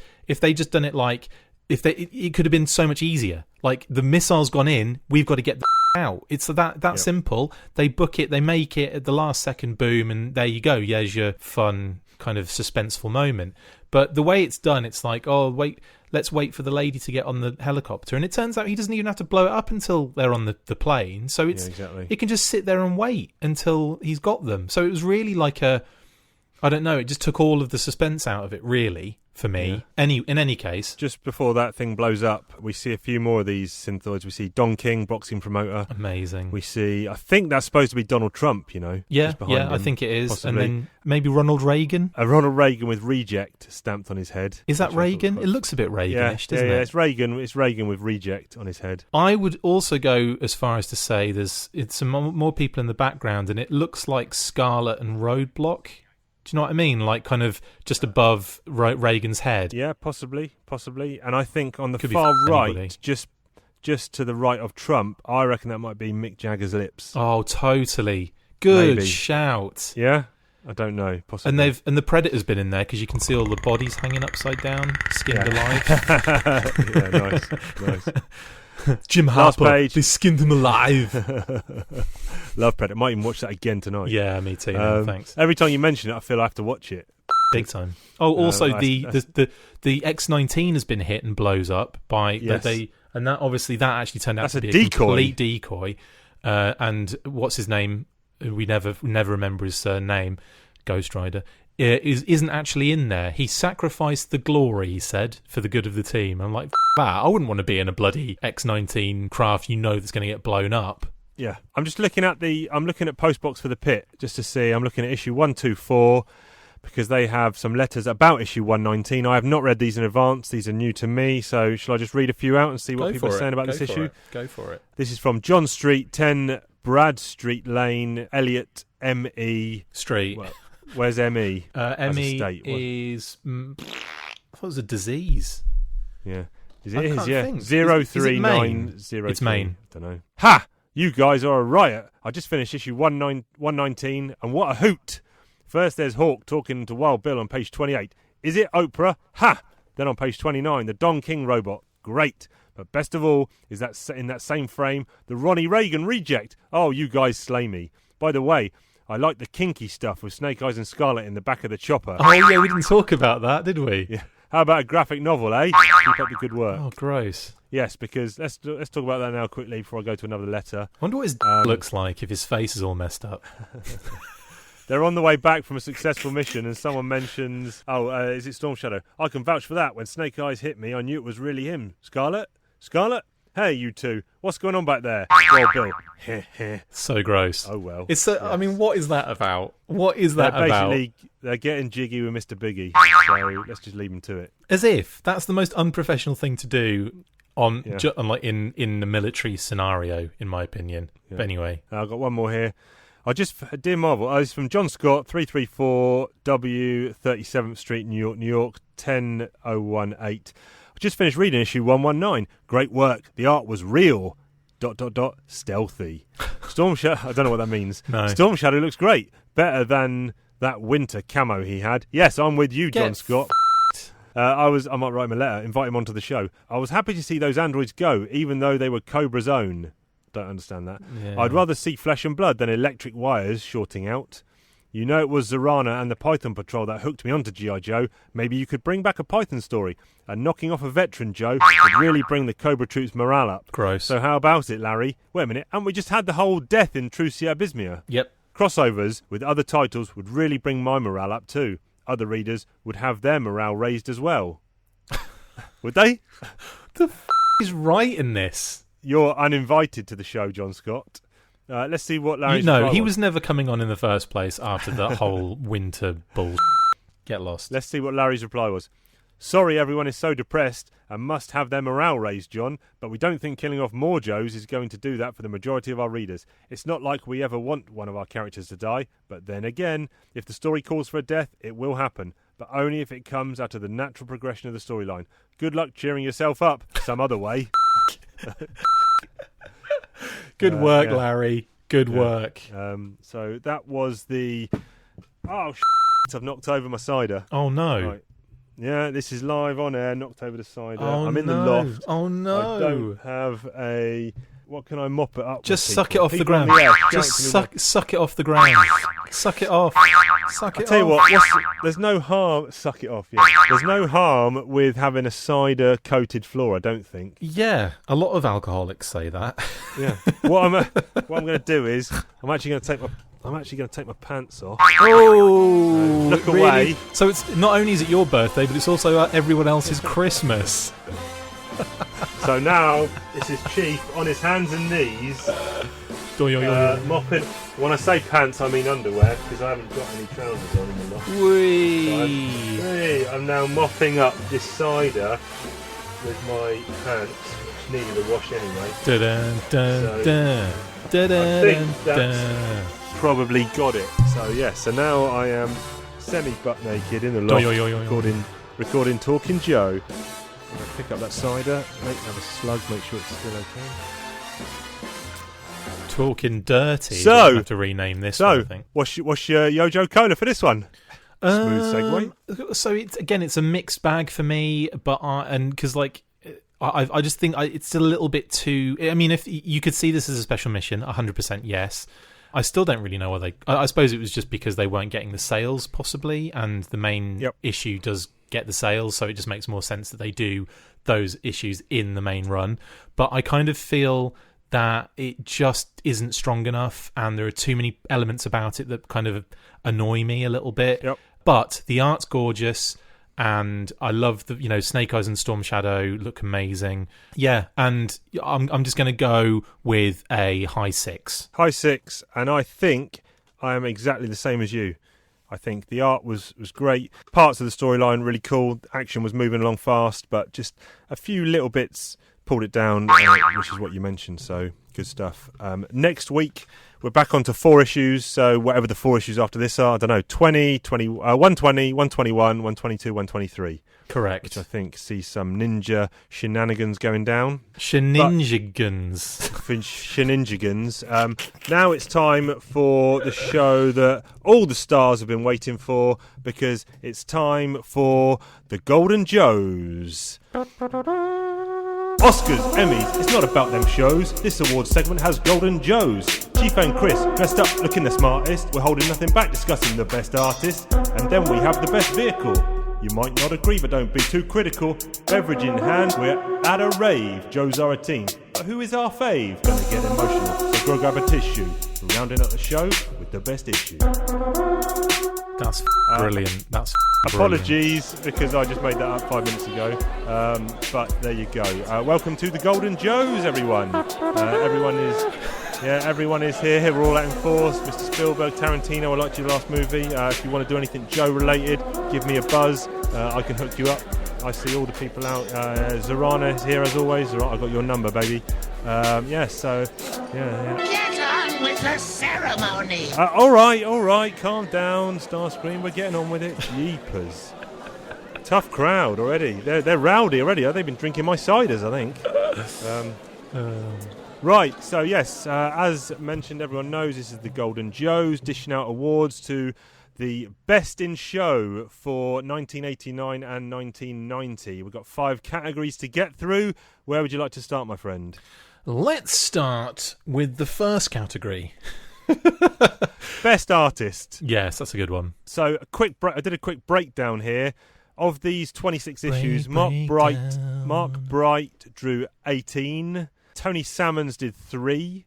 Speaker 3: done it like, it could have been so much easier. Like, the missile's gone in, we've got to get the out. It's that simple. They book it, they make it at the last second, boom, and there you go. There's your fun kind of suspenseful moment. But the way it's done, it's like, oh, wait, let's wait for the lady to get on the helicopter. And it turns out he doesn't even have to blow it up until they're on the plane. So it can just sit there and wait until he's got them. So it was really like I don't know, it just took all of the suspense out of it, really, for me. Yeah. In any case.
Speaker 2: Just before that thing blows up, we see a few more of these Synthoids. We see Don King, boxing promoter.
Speaker 3: Amazing.
Speaker 2: We see, I think that's supposed to be Donald Trump, you know.
Speaker 3: Yeah, I think it is. Possibly. And then maybe Ronald Reagan.
Speaker 2: A Ronald Reagan with reject stamped on his head.
Speaker 3: Is that Reagan? It looks a bit Reaganish, doesn't it?
Speaker 2: Yeah, it's Reagan. It's Reagan with reject on his head.
Speaker 3: I would also go as far as to say it's some more people in the background, and it looks like Scarlet and Roadblock. Do you know what I mean? Like kind of just above Reagan's head.
Speaker 2: Yeah, possibly. And I think on the far right, just to the right of Trump, I reckon that might be Mick Jagger's lips.
Speaker 3: Oh, totally. Good
Speaker 2: Maybe.
Speaker 3: Shout.
Speaker 2: Yeah? I don't know. Possibly.
Speaker 3: And the Predator's been in there because you can see all the bodies hanging upside down, skinned alive.
Speaker 2: Yeah, nice.
Speaker 3: Jim Harper, page. They skinned him alive.
Speaker 2: Love Predator. Might even watch that again tonight.
Speaker 3: Yeah, me too. Thanks.
Speaker 2: Every time you mention it, I feel I have to watch it.
Speaker 3: Big time. Oh, also the X-19 has been hit and blows up by and that obviously that actually turned out to be a complete decoy. And what's his name? We never remember his name. Ghost Rider. Isn't actually in there. He sacrificed the glory, he said, for the good of the team. I'm like, that. I wouldn't want to be in a bloody X-19 craft that's going to get blown up.
Speaker 2: Yeah. I'm looking at Postbox for the Pit just to see. I'm looking at issue 124 because they have some letters about issue 119. I have not read these in advance. These are new to me. So shall I just read a few out and see what people are saying about this issue?
Speaker 3: Go for it.
Speaker 2: This is from John Street, 10 Brad Street Lane, Elliot M.E.
Speaker 3: Street.
Speaker 2: Well, where's M.E.?
Speaker 3: M.E. is... I thought it was a disease.
Speaker 2: Yeah. It is, yeah. 03903.
Speaker 3: It's Maine.
Speaker 2: Don't know. Ha! You guys are a riot. I just finished issue 119, and what a hoot. First there's Hawk talking to Wild Bill on page 28. Is it Oprah? Ha! Then on page 29, the Don King robot. Great. But best of all is that in that same frame, the Ronnie Regan reject. Oh, you guys slay me. By the way, I like the kinky stuff with Snake Eyes and Scarlet in the back of the chopper.
Speaker 3: Oh, yeah, we didn't talk about that, did we?
Speaker 2: Yeah. How about a graphic novel, eh? Keep up the good work.
Speaker 3: Oh, gross.
Speaker 2: Yes, because let's talk about that now quickly before I go to another letter.
Speaker 3: I wonder what his looks like if his face is all messed up.
Speaker 2: They're on the way back from a successful mission and someone mentions, is it Storm Shadow? I can vouch for that. When Snake Eyes hit me, I knew it was really him. Scarlet? Hey, you two. What's going on back there? Well, Bill.
Speaker 3: So gross.
Speaker 2: Oh, well.
Speaker 3: It's yes. I mean, what is that about? What is that about?
Speaker 2: Basically, they're getting jiggy with Mr. Biggie. So let's just leave them to it.
Speaker 3: As if that's the most unprofessional thing to do on like in the military scenario, in my opinion. Yeah. But anyway.
Speaker 2: I've got one more here. Dear Marvel, it's from John Scott, 334 W 37th Street, New York, 10018. I just finished reading issue 119. Great work. The art was real. ... Stealthy. Storm Shadow. I don't know what that means.
Speaker 3: No.
Speaker 2: Storm Shadow looks great. Better than that winter camo he had. Yes, I'm with you, John Scott. I might write him a letter, invite him onto the show. I was happy to see those androids go, even though they were Cobra's own. Don't understand that.
Speaker 3: Yeah.
Speaker 2: I'd rather see flesh and blood than electric wires shorting out. You know it was Zorana and the Python Patrol that hooked me onto G.I. Joe. Maybe you could bring back a Python story. And knocking off a veteran, Joe, would really bring the Cobra Troops' morale up.
Speaker 3: Gross.
Speaker 2: So how about it, Larry? Wait a minute, haven't we just had the whole death in Trucia Abysmia?
Speaker 3: Yep.
Speaker 2: Crossovers with other titles would really bring my morale up too. Other readers would have their morale raised as well. Would they?
Speaker 3: The is right in this?
Speaker 2: You're uninvited to the show, John Scott. Let's see what Larry's
Speaker 3: No, he
Speaker 2: reply
Speaker 3: was never coming on in the first place after that whole winter bull. Get lost.
Speaker 2: Let's see what Larry's reply was. Sorry everyone is so depressed and must have their morale raised, John, but we don't think killing off more Joes is going to do that for the majority of our readers. It's not like we ever want one of our characters to die, but then again, if the story calls for a death, it will happen, but only if it comes out of the natural progression of the storyline. Good luck cheering yourself up some other way.
Speaker 3: Good work, Larry. Good work.
Speaker 2: So that was the... Oh, I've knocked over my cider.
Speaker 3: Oh, no.
Speaker 2: Right. Yeah, this is live on air, knocked over the cider.
Speaker 3: Oh,
Speaker 2: I'm in
Speaker 3: no.
Speaker 2: the loft.
Speaker 3: Oh, no.
Speaker 2: I don't have a... What can I mop it up
Speaker 3: Just
Speaker 2: with,
Speaker 3: suck it
Speaker 2: people?
Speaker 3: off the
Speaker 2: People
Speaker 3: ground.
Speaker 2: on the air
Speaker 3: Just
Speaker 2: shouting to me
Speaker 3: suck it off the ground. Suck it off. Suck it off.
Speaker 2: I'll tell you what, there's no harm... Suck it off, yeah. There's no harm with having a cider-coated floor, I don't think.
Speaker 3: Yeah, a lot of alcoholics say that.
Speaker 2: Yeah. What I'm going to do is, I'm actually going to take my pants off.
Speaker 3: Oh,
Speaker 2: look
Speaker 3: really?
Speaker 2: away.
Speaker 3: So it's not only is it your birthday, but it's also everyone else's Christmas.
Speaker 2: So now this is Chief on his hands and knees, mopping. When I say pants, I mean underwear because I haven't got any trousers on in the loft. So I'm now mopping up this cider with my pants, which needed a wash anyway. I think that's probably got it. So yeah, so now I am semi-butt naked in the loft recording Talking Joe. I'm going to pick up that cider, have a slug, make sure it's still okay.
Speaker 3: Talking dirty.
Speaker 2: So,
Speaker 3: we'll have to rename this one, I think.
Speaker 2: What's your Yojo Cola for this one? Smooth segue.
Speaker 3: So it's a mixed bag for me, but because I just think it's a little bit too. I mean, if you could see this as a special mission, 100% yes. I still don't really know what I suppose it was just because they weren't getting the sales, possibly, and the main issue does get the sales, so it just makes more sense that they do those issues in the main run. But I kind of feel that it just isn't strong enough, and there are too many elements about it that kind of annoy me a little bit. But the art's gorgeous, and I love the Snake Eyes and Storm Shadow look amazing. Yeah, and I'm just going to go with a high 6.
Speaker 2: High 6, and I think I am exactly the same as you. I think the art was great. Parts of the storyline really cool. Action was moving along fast, but just a few little bits pulled it down, which is what you mentioned. So good stuff. Next week we're back onto 4 issues. So whatever the 4 issues after this are, I don't know, 120, 121, 122, 123.
Speaker 3: Correct.
Speaker 2: Which I think sees some ninja shenanigans going down.
Speaker 3: Shenanigans.
Speaker 2: Now it's time for the show that all the stars have been waiting for, because it's time for the Golden Joes. Oscars, Emmys, it's not about them shows. This award segment has Golden Joes. Chief and Chris, dressed up, looking the smartest. We're holding nothing back, discussing the best artist. And then we have the best vehicle. You might not agree, but don't be too critical. Beverage in hand, we're at a rave. Joes are a team, but who is our fave? Gonna get emotional, so go grab a tissue. We're rounding up the show with the best issue.
Speaker 3: That's brilliant. That's
Speaker 2: apologies, because I just made that up 5 minutes ago. But there you go. Welcome to the Golden Joes, everyone. Everyone is here. We're all out in force. Mr. Spielberg, Tarantino, I liked your last movie. If you want to do anything Joe related, give me a buzz. I can hook you up. I see all the people out. Zorana is here as always. Zorana, I've got your number, baby.
Speaker 7: Get on with the ceremony.
Speaker 2: All right. Calm down, Starscream. We're getting on with it. Jeepers. Tough crowd already. They're rowdy already. They've been drinking my ciders, I think. Right, so yes, as mentioned, everyone knows this is the Golden Joes, dishing out awards to the best in show for 1989 and 1990. We've got 5 categories to get through. Where would you like to start, my friend?
Speaker 3: Let's start with the first category.
Speaker 2: Best artist.
Speaker 3: Yes, that's a good one.
Speaker 2: So I did a quick breakdown here. Of these 26 issues, Mark Bright drew 18. Tony Salmons did 3.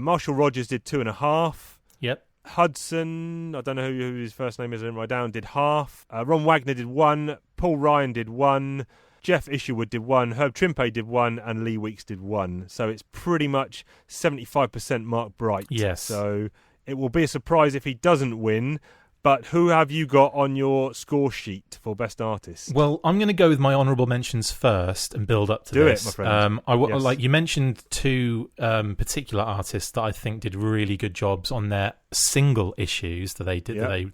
Speaker 2: Marshall Rogers did 2.5.
Speaker 3: Yep.
Speaker 2: Hudson, I don't know who his first name is, I didn't write down, did half. Ron Wagner did 1. Paul Ryan did 1. Jeff Isherwood did 1. Herb Trimpe did 1. And Lee Weeks did 1. So it's pretty much 75% Mark Bright.
Speaker 3: Yes.
Speaker 2: So it will be a surprise if he doesn't win. But who have you got on your score sheet for Best Artist?
Speaker 3: Well, I'm going to go with my honourable mentions first and build up to this.
Speaker 2: Do it, my friend. Yes.
Speaker 3: Like you mentioned 2 particular artists that I think did really good jobs on their single issues that they did.
Speaker 2: Yep.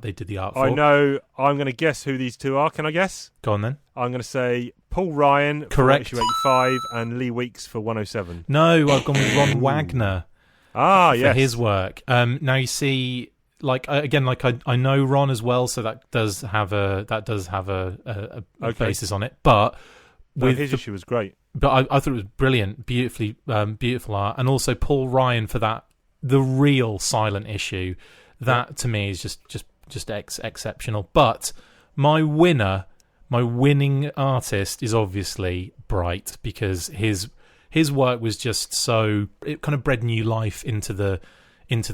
Speaker 3: They did the art for.
Speaker 2: I know. I'm going to guess who these 2 are. Can I guess?
Speaker 3: Go on then.
Speaker 2: I'm going to say Paul Ryan
Speaker 3: Correct.
Speaker 2: for issue 85 and Lee Weeks for 107.
Speaker 3: No, I've gone with Ron Wagner.
Speaker 2: For
Speaker 3: his work. Now you see. I know Ron as well, so that does have a basis on it. But
Speaker 2: his issue was great.
Speaker 3: But I thought it was brilliant, beautiful art, and also Paul Ryan for the real silent issue. That to me is just exceptional. But my winning artist is obviously Bright, because his work was just so, it kind of bred new life into the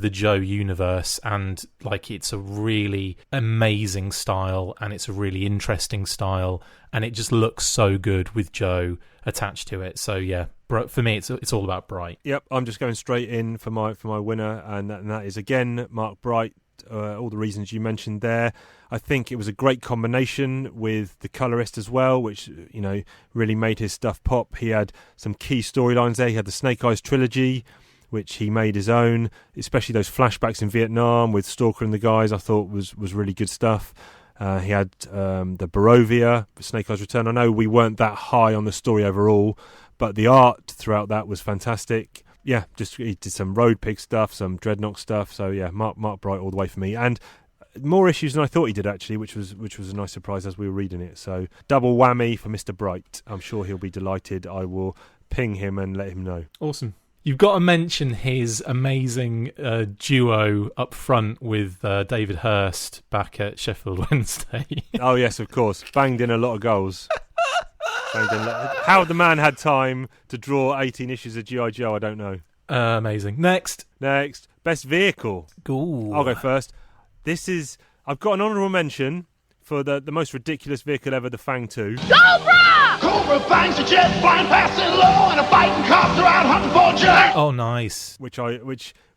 Speaker 3: Joe universe, and like it's a really amazing style and it's a really interesting style, and it just looks so good with Joe attached to it. So yeah, for me it's all about Bright.
Speaker 2: Yep, I'm just going straight in for my winner, and that is again Mark Bright. All the reasons you mentioned there. I think it was a great combination with the colorist as well, which really made his stuff pop. He had some key storylines there. He had the Snake Eyes trilogy, which he made his own, especially those flashbacks in Vietnam with Stalker and the guys. I thought was really good stuff. He had the Barovia, Snake Eyes Return. I know we weren't that high on the story overall, but the art throughout that was fantastic. Yeah, he did some Road Pig stuff, some Dreadnought stuff. So yeah, Mark Bright all the way for me, and more issues than I thought he did actually, which was a nice surprise as we were reading it. So double whammy for Mr. Bright. I'm sure he'll be delighted. I will ping him and let him know.
Speaker 3: Awesome. You've got to mention his amazing duo up front with David Hurst back at Sheffield Wednesday.
Speaker 2: Oh yes, of course. Banged in a lot of goals. How the man had time to draw 18 issues of G.I. Joe, I don't know.
Speaker 3: Amazing. Next.
Speaker 2: Best vehicle.
Speaker 3: Ooh.
Speaker 2: I'll go first. I've got an honourable mention for the most ridiculous vehicle ever, the Fang 2.
Speaker 7: Cobra! Cobra bangs a jet flying past it low, and a fighting cops are out hunting for Jack.
Speaker 3: Oh, nice.
Speaker 2: Which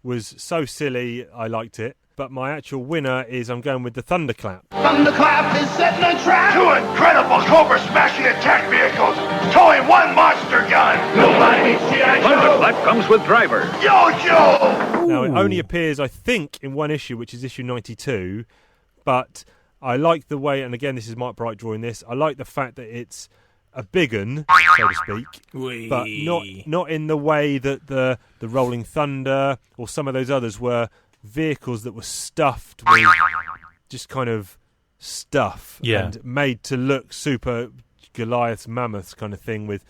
Speaker 2: was so silly, I liked it. But my actual winner is I'm going with the Thunderclap.
Speaker 7: Thunderclap is setting a trap.
Speaker 6: 2 incredible Cobra smashing attack vehicles, towing 1 monster gun.
Speaker 7: Nobody beats G.I. Joe.
Speaker 6: Thunderclap comes with driver Yo-Yo.
Speaker 2: Now it only appears, I think, in one issue, which is issue 92. But I like the way, and again, this is Mark Bright drawing this. I like the fact that it's a big un, so to speak, but not in the way that the Rolling Thunder or some of those others were vehicles that were stuffed with just kind of stuff and made to look super Goliaths, mammoths kind of thing, with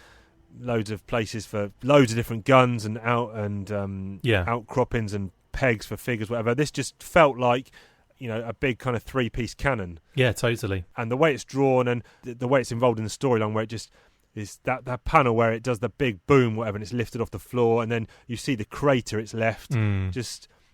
Speaker 2: loads of places for loads of different guns and outcroppings and pegs for figures, whatever. This just felt like a big kind of 3-piece cannon.
Speaker 3: Yeah, totally.
Speaker 2: And the way it's drawn and the way it's involved in the storyline, where it just is that panel where it does the big boom, whatever, and it's lifted off the floor, and then you see the crater it's left.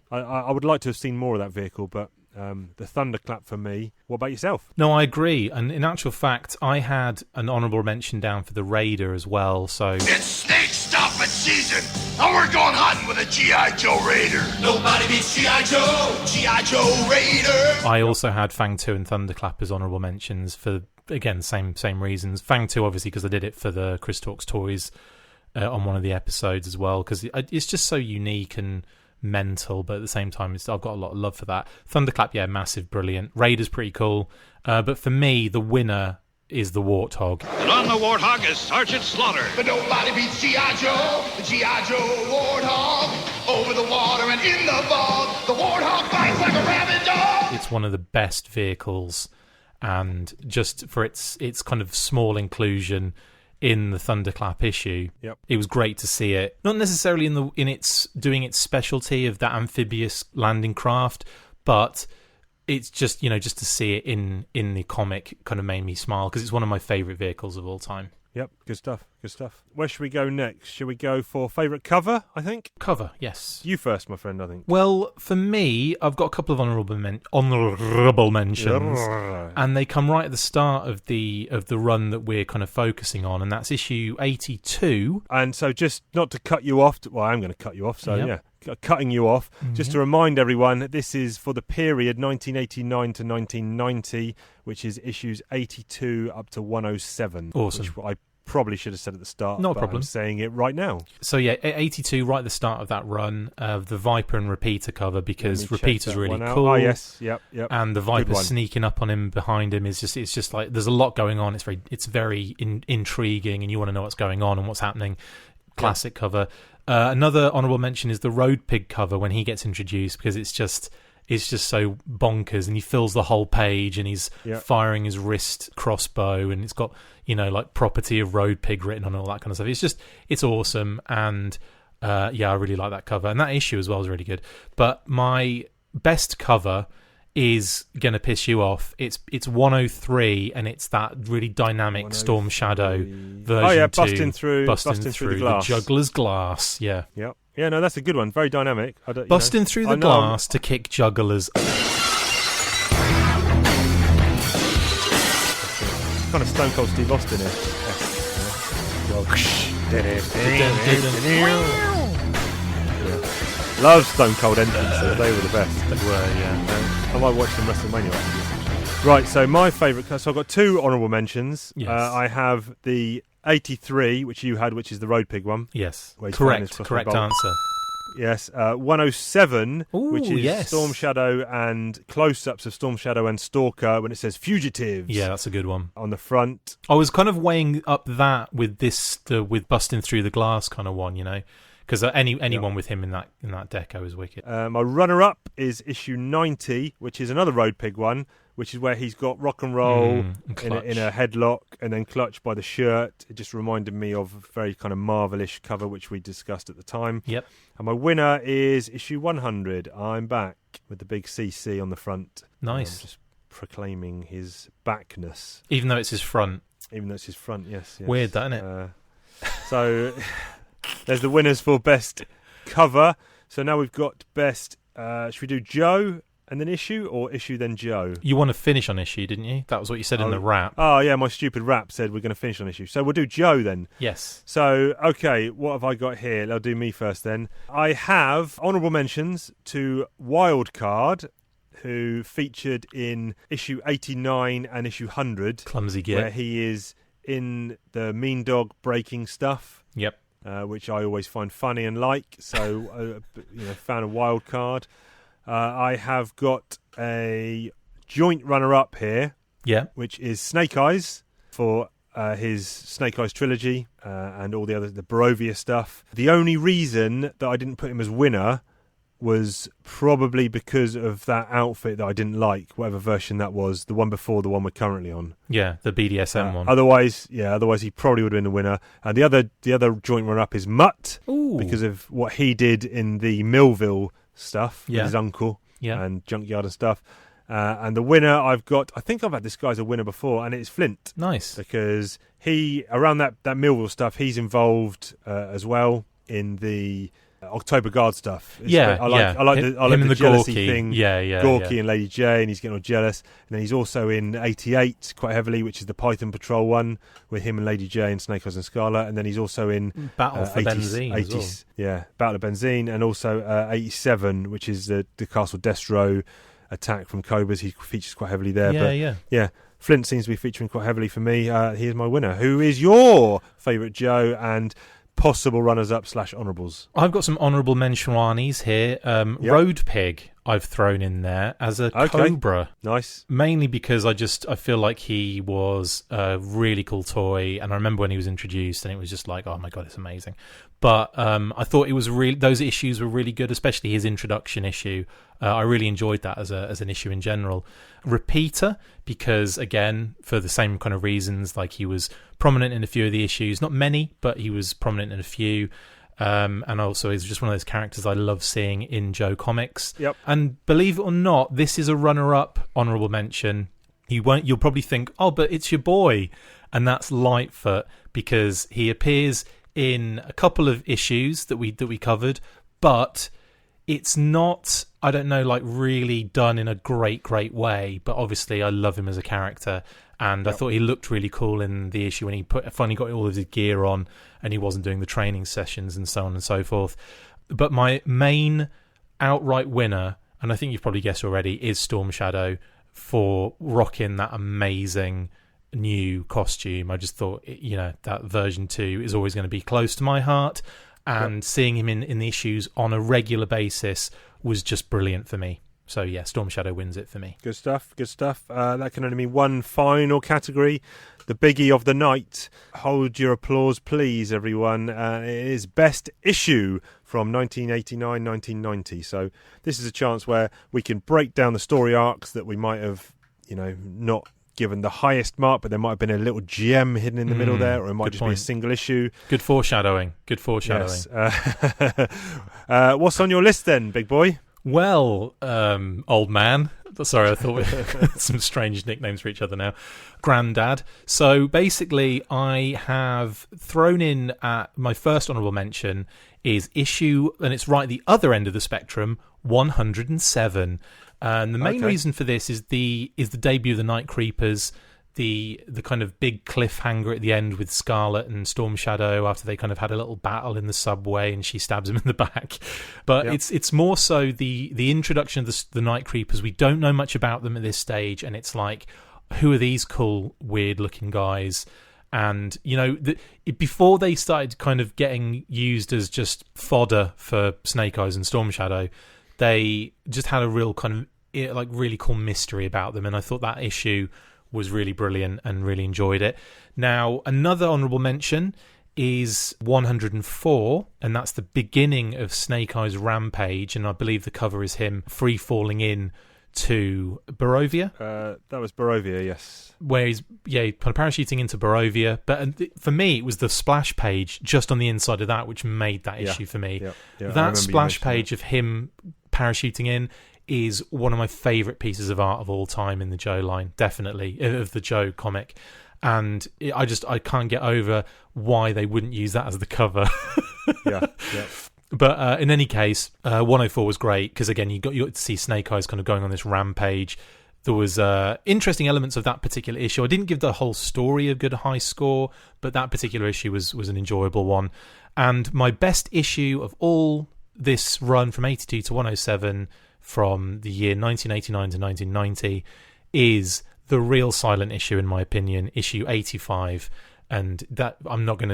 Speaker 2: I would like to have seen more of that vehicle, but the Thunderclap for me. What about yourself?
Speaker 3: No, I agree. And in actual fact, I had an honourable mention down for the Raider as well. So
Speaker 6: it's snake stopping season, and we're going hunting with a G.I. Joe Raider. Nobody beats G.I. Joe. G.I. Joe Raider.
Speaker 3: I also had Fang 2 and Thunderclap as honourable mentions for, again, same reasons. Fang 2, obviously, because I did it for the Chris Talks Toys on one of the episodes as well, because it's just so unique and mental, but at the same time I've got a lot of love for that. Thunderclap, massive, brilliant. Raider's pretty cool, but for me the winner is the Warthog.
Speaker 6: And on the Warthog is Sergeant Slaughter.
Speaker 7: But nobody beats G.I. Joe, the G.I. Joe Warthog. Over the water and in the fog, the Warthog fights like a rabid dog.
Speaker 3: It's one of the best vehicles, and just for its kind of small inclusion, in the Thunderclap issue.
Speaker 2: Yep.
Speaker 3: It was great to see it, not necessarily in its doing its specialty of that amphibious landing craft, but it's just, just to see it in the comic kind of made me smile, because it's one of my favourite vehicles of all time.
Speaker 2: Yep, good stuff. Where should we go next? Should we go for favourite cover, I think?
Speaker 3: Cover, yes.
Speaker 2: You first, my friend, I think.
Speaker 3: Well, for me, I've got a couple of honourable mentions, and they come right at the start of the run that we're kind of focusing on, and that's issue 82.
Speaker 2: And so just not to cut you off, well, I'm going to cut you off, so yeah. Cutting you off, just to remind everyone, this is for the period 1989 to 1990, which is issues 82 up to 107.
Speaker 3: Awesome.
Speaker 2: Which I probably should have said at the start.
Speaker 3: No
Speaker 2: but
Speaker 3: problem.
Speaker 2: I'm saying it right now.
Speaker 3: So yeah, 82, right at the start of that run, the Viper and Repeater cover, because Repeater's really cool.
Speaker 2: Oh yes, yep.
Speaker 3: And the Viper sneaking up on him behind him it's just like there's a lot going on. It's very intriguing, and you want to know what's going on and what's happening. Classic cover. Another honourable mention is the Road Pig cover when he gets introduced, because it's just so bonkers, and he fills the whole page, and he's firing his wrist crossbow, and it's got like property of Road Pig written on, all that kind of stuff. It's awesome, and I really like that cover, and that issue as well is really good. But my best cover is gonna piss you off. It's 103, and it's that really dynamic Storm Shadow version. Busting through the Juggler's glass. Yeah.
Speaker 2: Yep. Yeah, no, that's a good one. Very dynamic.
Speaker 3: Busting through the glass to kick Jugglers.
Speaker 2: Kind of Stone Cold Steve Austin here. Love Stone Cold entrances. They were the best.
Speaker 3: They were, yeah.
Speaker 2: I might watch them WrestleMania actually. Right, so my favourite. So I've got two honourable mentions.
Speaker 3: Yes.
Speaker 2: I have the 83, which you had, which is the Road Pig one.
Speaker 3: Yes. Correct answer.
Speaker 2: Yes. 107, which is
Speaker 3: yes.
Speaker 2: Storm Shadow and close-ups of Storm Shadow and Stalker when it says Fugitives.
Speaker 3: Yeah, that's a good one.
Speaker 2: On the front.
Speaker 3: I was kind of weighing up that with with Busting Through the Glass kind of one, because anyone with him in that deco is wicked.
Speaker 2: My runner-up is issue 90, which is another Road Pig one, which is where he's got rock and roll in a headlock and then clutched by the shirt. It just reminded me of a very kind of Marvel-ish cover, which we discussed at the time.
Speaker 3: Yep.
Speaker 2: And my winner is issue 100. I'm back with the big CC on the front.
Speaker 3: Nice.
Speaker 2: Just proclaiming his backness.
Speaker 3: Even though it's his front.
Speaker 2: Yes.
Speaker 3: Weird, that, isn't it?
Speaker 2: So there's the winners for best cover. So now we've got best. Should we do Joe and then issue, or issue then Joe?
Speaker 3: You want to finish on issue, didn't you? That was what you said in the rap.
Speaker 2: Oh yeah, my stupid rap said we're going to finish on issue. So we'll do Joe then.
Speaker 3: Yes.
Speaker 2: So okay, what have I got here? I'll do me first then. I have honourable mentions to Wildcard, who featured in issue 89 and issue 100.
Speaker 3: Clumsy git.
Speaker 2: Where he is in the Mean Dog breaking stuff.
Speaker 3: Yep.
Speaker 2: Which I always find funny and like. So, fan of Wildcard. I have got a joint runner-up here.
Speaker 3: Yeah.
Speaker 2: Which is Snake Eyes for his Snake Eyes trilogy and all the Barovia stuff. The only reason that I didn't put him as winner was probably because of that outfit that I didn't like, whatever version that was, the one before the one we're currently on.
Speaker 3: Yeah, the BDSM one.
Speaker 2: Otherwise he probably would have been the winner. And the other joint runner-up is Mutt,
Speaker 3: Ooh.
Speaker 2: Because of what he did in the Millville stuff with his uncle and Junkyard and stuff. And the winner I think I've had this guy as a winner before, and it's Flint.
Speaker 3: Nice.
Speaker 2: Because he, around that Millville stuff, he's involved as well in the October Guard stuff. I like the jealousy thing. Gorky and Lady J, and he's getting all jealous. And then he's also in 88 quite heavily, which is the Python Patrol one with him and Lady J and Snake Eyes and Scarlet. And then he's also in
Speaker 3: Battle for Benzine
Speaker 2: 80s,
Speaker 3: as well.
Speaker 2: Yeah, Battle of Benzine, and also 87, which is the Castle Destro attack from Cobras. He features quite heavily there. Yeah. Flint seems to be featuring quite heavily for me. Here's my winner. Who is your favourite Joe and possible runners-up / honourables?
Speaker 3: I've got some honourable mentionees here. Road Pig. I've thrown in there as a
Speaker 2: Okay.
Speaker 3: Cobra.
Speaker 2: Nice.
Speaker 3: Mainly because I feel like he was a really cool toy, and I remember when he was introduced, and it was just like, oh my god, it's amazing. But I thought it was those issues were really good, especially his introduction issue. I really enjoyed that as an issue in general. Repeater, because again, for the same kind of reasons, like he was prominent in a few of the issues, not many, but he was prominent in a few. And also he's just one of those characters I love seeing in Joe comics.
Speaker 2: Yep.
Speaker 3: And believe it or not, this is a runner-up honourable mention. You'll probably think, oh, but it's your boy, and that's Lightfoot, because he appears in a couple of issues that we covered, but it's not, I don't know, like really done in a great way. But obviously, I love him as a character. And I thought he looked really cool in the issue when he finally got all of his gear on and he wasn't doing the training sessions and so on and so forth. But my main outright winner, and I think you've probably guessed already, is Storm Shadow for rocking that amazing new costume. I just thought, that version 2 is always going to be close to my heart. And seeing him in the issues on a regular basis was just brilliant for me. So, yeah, Storm Shadow wins it for me.
Speaker 2: Good stuff. That can only mean one final category, the biggie of the night. Hold your applause, please, everyone. It is Best Issue from 1989-1990. So this is a chance where we can break down the story arcs that we might have, not given the highest mark, but there might have been a little gem hidden in the middle there, or it might just be a single issue.
Speaker 3: Good foreshadowing.
Speaker 2: Yes. What's on your list then, big boy?
Speaker 3: Well, old man. Sorry, I thought we had some strange nicknames for each other now. Grandad. So basically, I have thrown in my first honourable mention is issue, and it's right at the other end of the spectrum, 107. And the main reason for this is the debut of the Night Creepers, the kind of big cliffhanger at the end with Scarlet and Storm Shadow after they kind of had a little battle in the subway and she stabs him in the back. But it's more so the introduction of the Night Creepers. We don't know much about them at this stage, and it's like, who are these cool, weird-looking guys? And, before they started kind of getting used as just fodder for Snake Eyes and Storm Shadow, they just had a real kind of, like, really cool mystery about them, and I thought that issue was really brilliant and really enjoyed it. Now, another honourable mention is 104, and that's the beginning of Snake Eyes' rampage, and I believe the cover is him free-falling in to Barovia.
Speaker 2: That was Barovia, yes.
Speaker 3: Where he's kind of parachuting into Barovia. But for me, it was the splash page just on the inside of that which made that issue for me. That splash page of him parachuting in is one of my favourite pieces of art of all time in the Joe line, definitely, of the Joe comic. And I can't get over why they wouldn't use that as the cover. But in any case, 104 was great because, again, you got to see Snake Eyes kind of going on this rampage. There was interesting elements of that particular issue. I didn't give the whole story a good high score, but that particular issue was an enjoyable one. And my best issue of all this run from 82 to 107 from the year 1989 to 1990 is the real silent issue, in my opinion, issue 85. And that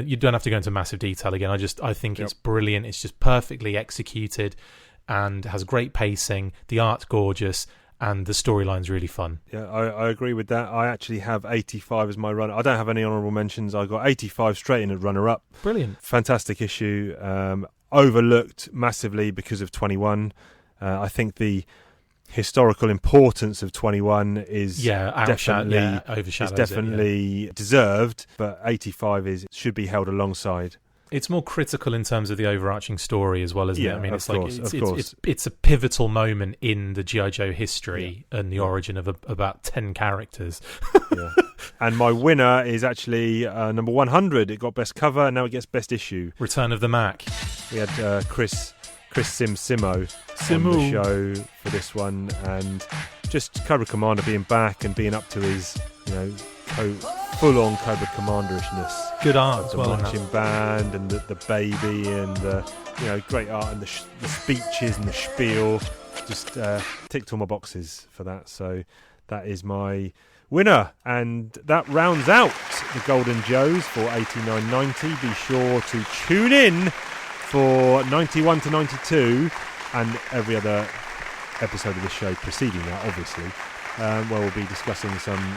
Speaker 3: you don't have to go into massive detail again. I think it's brilliant. It's just perfectly executed and has great pacing. The art's gorgeous and the storyline's really fun. Yeah,
Speaker 2: I agree with that. I actually have 85 as my runner. I don't have any honourable mentions. I got 85 straight in as runner-up.
Speaker 3: Brilliant.
Speaker 2: Fantastic issue. Overlooked massively because of 21. I think the historical importance of 21 is definitely deserved, but 85 should be held alongside.
Speaker 3: It's more critical in terms of the overarching story as well, isn't it? I mean, it's a pivotal moment in the G.I. Joe history and the origin of about 10 characters.
Speaker 2: And my winner is actually number 100. It got best cover, and now it gets best issue.
Speaker 3: Return of the Mac.
Speaker 2: We had Chris Simo on the show for this one, and just Cobra Commander being back and being up to his, full-on Cobra Commander-ishness.
Speaker 3: Good art as
Speaker 2: the
Speaker 3: well.
Speaker 2: The marching band and the baby and the great art and the speeches and the spiel. Just ticked all my boxes for that. So that is my winner, and that rounds out the Golden Joes for 89-90. Be sure to tune in for 91 to 92 and every other episode of the show preceding that, obviously, where we'll be discussing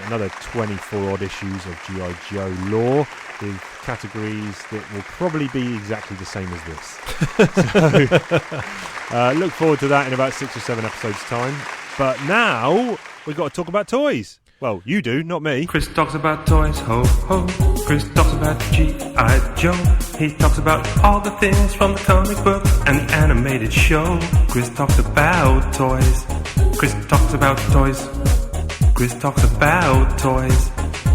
Speaker 2: another 24 odd issues of G.I. Joe lore with categories that will probably be exactly the same as this. So look forward to that in about 6 or 7 episodes time. But now we've got to talk about toys. Well, you do, not me.
Speaker 1: Chris talks about toys, ho ho. Chris talks about G.I. Joe. He talks about all the things from the comic book and the animated show. Chris talks about toys. Chris talks about toys. Chris talks about toys.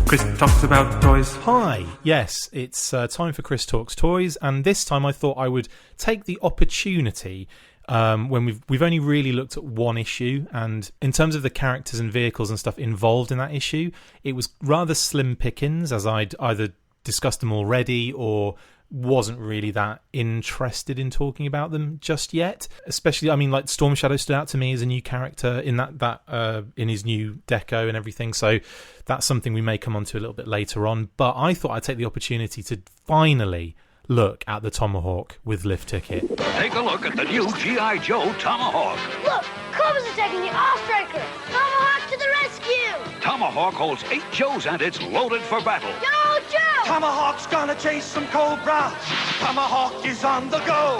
Speaker 1: Chris talks about toys.
Speaker 3: Hi, yes, it's time for Chris Talks Toys, and this time I thought I would take the opportunity when we've only really looked at one issue, and in terms of the characters and vehicles and stuff involved in that issue, it was rather slim pickings, as I'd either discussed them already or wasn't really that interested in talking about them just yet. Especially, I mean, like Storm Shadow stood out to me as a new character in that in his new deco and everything, so that's something we may come on to a little bit later on. But I thought I'd take the opportunity to finally look at the Tomahawk with lift ticket.
Speaker 6: Take a look at the new G.I. Joe Tomahawk.
Speaker 8: Look, Cobra's attacking the All-Striker. Tomahawk to the rescue.
Speaker 6: Tomahawk holds 8 Joes and it's loaded for battle.
Speaker 8: Yo, Joe!
Speaker 7: Tomahawk's gonna chase some Cobra. Tomahawk is on the go.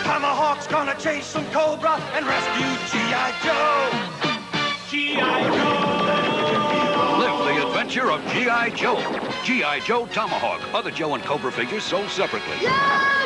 Speaker 7: Tomahawk's gonna chase some Cobra and rescue G.I. Joe. G.I. Joe!
Speaker 6: Live the adventure of G.I. Joe. G.I. Joe Tomahawk. Other Joe and Cobra figures sold separately.
Speaker 8: Yo,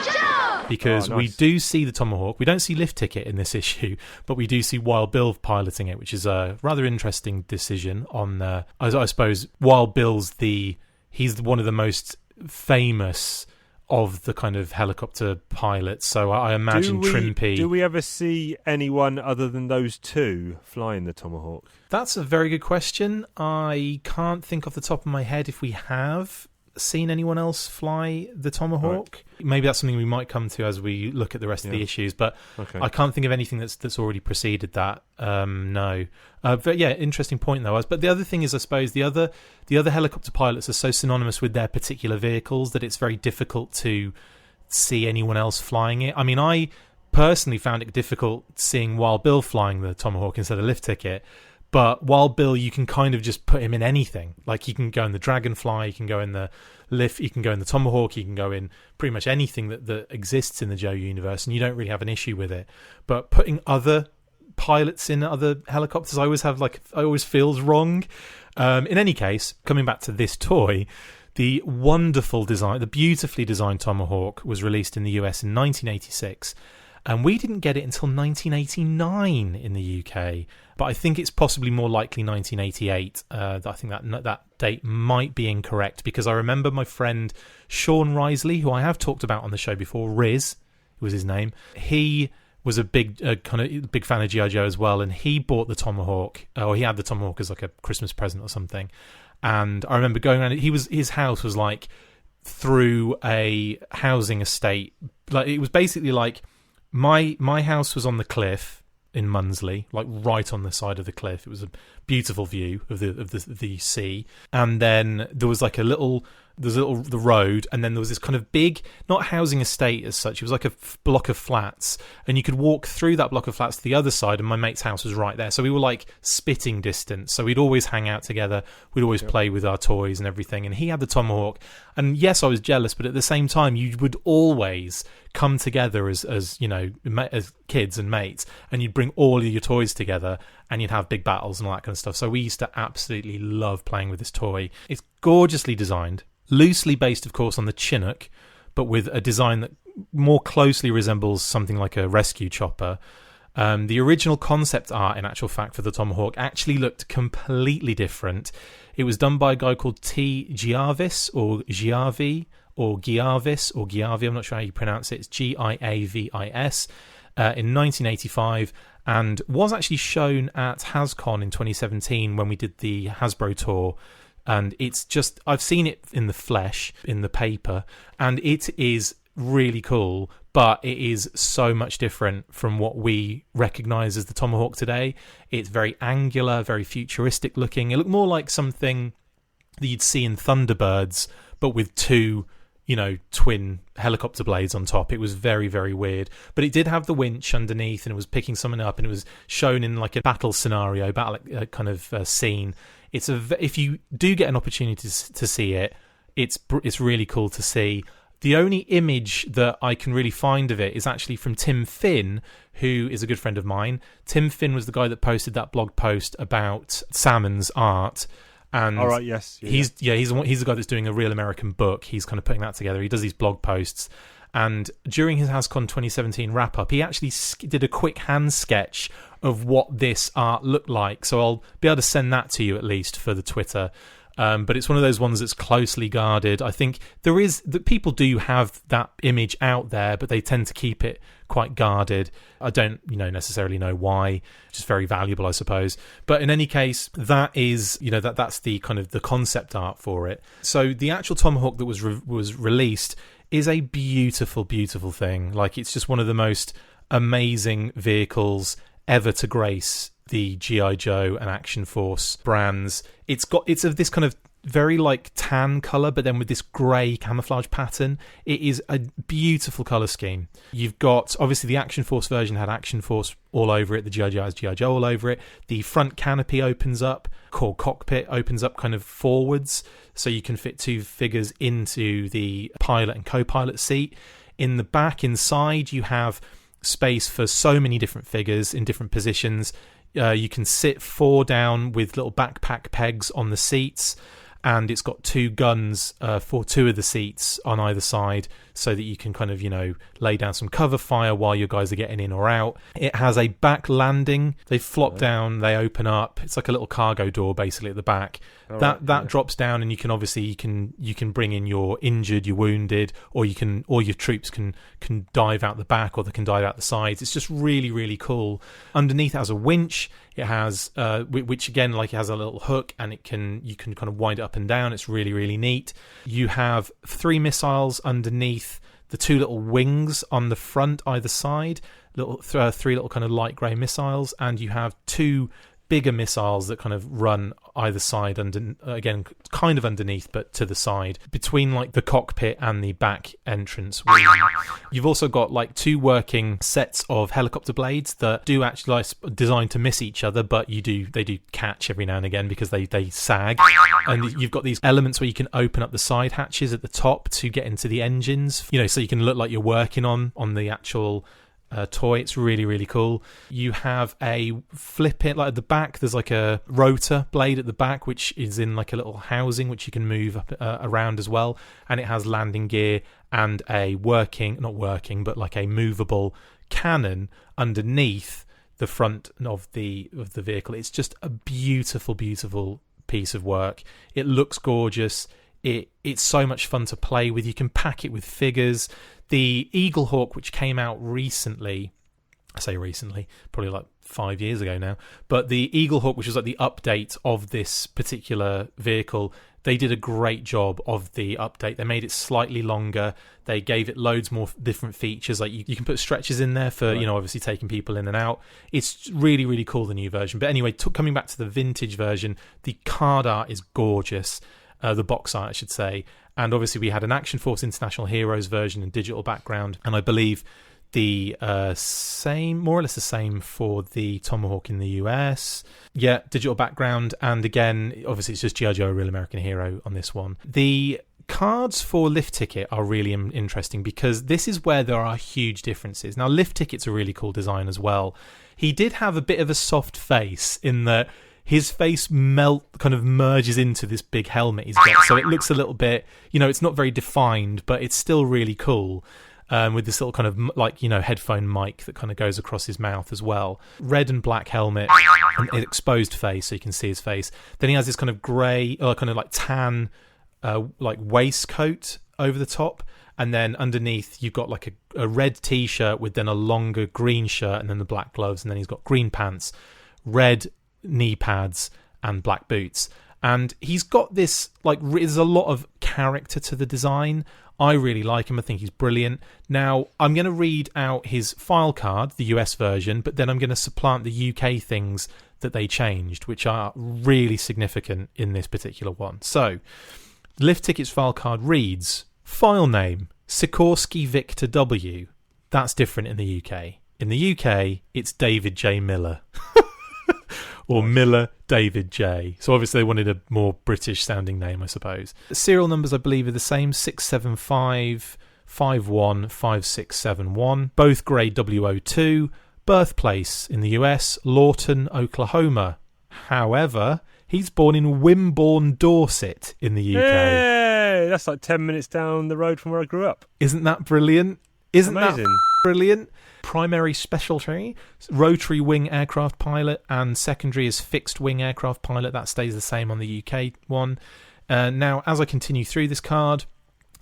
Speaker 8: Joe!
Speaker 3: Because we do see the Tomahawk. We don't see lift ticket in this issue, but we do see Wild Bill piloting it, which is a rather interesting decision on, I suppose, Wild Bill's he's one of the most famous of the kind of helicopter pilots, so I imagine Trimpy...
Speaker 2: Do we ever see anyone other than those two flying the Tomahawk?
Speaker 3: That's a very good question. I can't think off the top of my head if we have seen anyone else fly the Tomahawk. Right. Maybe that's something we might come to as we look at the rest of the issues, but I can't think of anything that's already preceded that. No. But yeah, interesting point though. But the other thing is, I suppose, the other helicopter pilots are so synonymous with their particular vehicles that it's very difficult to see anyone else flying it. I mean, I personally found it difficult seeing Wild Bill flying the Tomahawk instead of lift ticket. But Wild Bill, you can kind of just put him in anything. Like, you can go in the Dragonfly, you can go in the Lift, you can go in the Tomahawk, you can go in pretty much anything that exists in the Joe universe, and you don't really have an issue with it. But putting other pilots in other helicopters, I always feels wrong. In any case, coming back to this toy, the wonderful design, the beautifully designed Tomahawk was released in the US in 1986. And we didn't get it until 1989 in the UK. But I think it's possibly more likely 1988. I think that date might be incorrect, because I remember my friend Sean Risley, who I have talked about on the show before, Riz was his name. He was a big fan of G.I. Joe as well, and he bought the Tomahawk, or he had the Tomahawk as like a Christmas present or something. And I remember going around. His house was like through a housing estate. Like, it was basically like, My house was on the cliff in Munsley, like right on the side of the cliff. It was a beautiful view of the sea, and then there was like the road, and then there was this kind of big, not housing estate as such, it was like a block of flats, and you could walk through that block of flats to the other side, and my mate's house was right there, so we were like spitting distance, so we'd always hang out together, we'd always play with our toys and everything, and he had the Tomahawk, and yes, I was jealous, but at the same time, you would always come together as you know, as kids and mates, and you'd bring all of your toys together, and you'd have big battles and all that kind of stuff. So we used to absolutely love playing with this toy. It's gorgeously designed, loosely based, of course, on the Chinook, but with a design that more closely resembles something like a rescue chopper. The original concept art, in actual fact, for the Tomahawk actually looked completely different. It was done by a guy called T. Giavis, or Giavi, or Giavis, or Giavi, I'm not sure how you pronounce it. It's Giavis, in 1985, and was actually shown at HasCon in 2017 when we did the Hasbro tour. And it's just, I've seen it in the flesh, in the paper, and it is really cool, but it is so much different from what we recognise as the Tomahawk today. It's very angular, very futuristic looking. It looked more like something that you'd see in Thunderbirds, but with two twin helicopter blades on top. It was very, very weird. But it did have the winch underneath, and it was picking someone up, and it was shown in like a battle scenario, kind of scene. If you do get an opportunity to see it, it's really cool to see. The only image that I can really find of it is actually from Tim Finn, who is a good friend of mine. Tim Finn was the guy that posted that blog post about Salmon's art. And
Speaker 2: all right, yes.
Speaker 3: He's the guy that's doing a Real American Book. He's kind of putting that together. He does these blog posts. And during his HasCon 2017 wrap-up, he actually did a quick hand sketch of what this art looked like. So I'll be able to send that to you at least for the Twitter. But it's one of those ones that's closely guarded. I think that people do have that image out there, but they tend to keep it quite guarded. I don't, necessarily know why. Just very valuable, I suppose. But in any case, that is, that's the kind of the concept art for it. So the actual Tomahawk that was released is a beautiful, beautiful thing. Like, it's just one of the most amazing vehicles ever to grace the G.I. Joe and Action Force brands. It's of this kind of very like tan colour, but then with this grey camouflage pattern. It is a beautiful colour scheme. You've got, obviously, the Action Force version had Action Force all over it. The G.I. Joe has G.I. Joe all over it. The front canopy opens up, core cockpit opens up kind of forwards, so you can fit two figures into the pilot and co-pilot seat. In the back, inside, you have space for so many different figures in different positions. You can sit 4 down with little backpack pegs on the seats, and it's got 2 guns for 2 of the seats on either side, so that you can kind of, lay down some cover fire while your guys are getting in or out. It has a back landing. They flop down, they open up. It's like a little cargo door basically at the back. That drops down, and you can obviously you can bring in your injured, your wounded, or your troops can dive out the back, or they can dive out the sides. It's just really, really cool. Underneath it has a winch. It has which again, like, it has a little hook, and you can kind of wind it up and down. It's really, really neat. You have 3 missiles underneath the 2 little wings on the front either side, 3 little kind of light grey missiles, and you have 2 bigger missiles that kind of run either side, again kind of underneath but to the side, between like the cockpit and the back entrance. You've also got like 2 working sets of helicopter blades that do actually designed to miss each other, but they do catch every now and again because they sag. And you've got these elements where you can open up the side hatches at the top to get into the engines, so you can look like you're working on the actual toy. It's really, really cool. You have a flip it, like at the back there's like a rotor blade at the back, which is in like a little housing which you can move up around as well, and it has landing gear and a not working but like a movable cannon underneath the front of the vehicle. It's just a beautiful, beautiful piece of work. It looks gorgeous. It's so much fun to play with. You can pack it with figures. The Eagle Hawk, which came out recently, I say recently, probably like 5 years ago now, but the Eagle Hawk, which was like the update of this particular vehicle, they did a great job of the update. They made it slightly longer. They gave it loads more different features. Like you can put stretchers in there for, obviously taking people in and out. It's really, really cool, the new version. But anyway, coming back to the vintage version, the card art is gorgeous. The box art, I should say. And obviously we had an Action Force International Heroes version and digital background, and I believe the more or less the same for the Tomahawk in the US. Yeah, digital background, and again, obviously it's just G.I. Joe, Real American Hero on this one. The cards for Lift Ticket are really interesting because this is where there are huge differences. Now, Lift Ticket's a really cool design as well. He did have a bit of a soft face in that his face kind of merges into this big helmet he's got, so it looks a little bit, it's not very defined, but it's still really cool, with this little kind of like, headphone mic that kind of goes across his mouth as well. Red and black helmet, an exposed face so you can see his face. Then he has this kind of grey, kind of like tan, like waistcoat over the top, and then underneath you've got like a red t-shirt with then a longer green shirt, and then the black gloves, and then he's got green pants, red knee pads, and black boots. And he's got this, like, there's a lot of character to the design. I really like him. I think he's brilliant. Now, I'm going to read out his file card, the US version, but then I'm going to supplant the UK things that they changed, which are really significant in this particular one. So, Lift Ticket's file card reads, File name, Sikorsky Victor W. That's different in the UK. In the UK, it's David J. Miller. Or Miller David J. So obviously they wanted a more British-sounding name, I suppose. The serial numbers, I believe, are the same, 675515671. Both grade W02. Birthplace in the US, Lawton, Oklahoma. However, he's born in Wimborne, Dorset in the UK.
Speaker 2: Hey, that's like 10 minutes down the road from where I grew up.
Speaker 3: Isn't that brilliant? Isn't
Speaker 2: Amazing.
Speaker 3: that brilliant? Primary specialty, rotary wing aircraft pilot, and secondary is fixed wing aircraft pilot. That stays the same on the UK one. Now, as I continue through this card,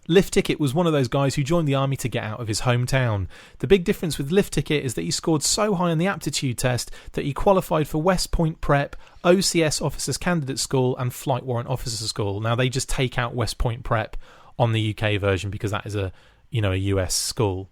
Speaker 3: Lift Ticket was one of those guys who joined the army to get out of his hometown. The big difference with Lift Ticket is that he scored so high on the aptitude test that he qualified for West Point Prep, OCS Officers Candidate School, and Flight Warrant Officer School. Now, they just take out West Point Prep on the UK version because that is a US school.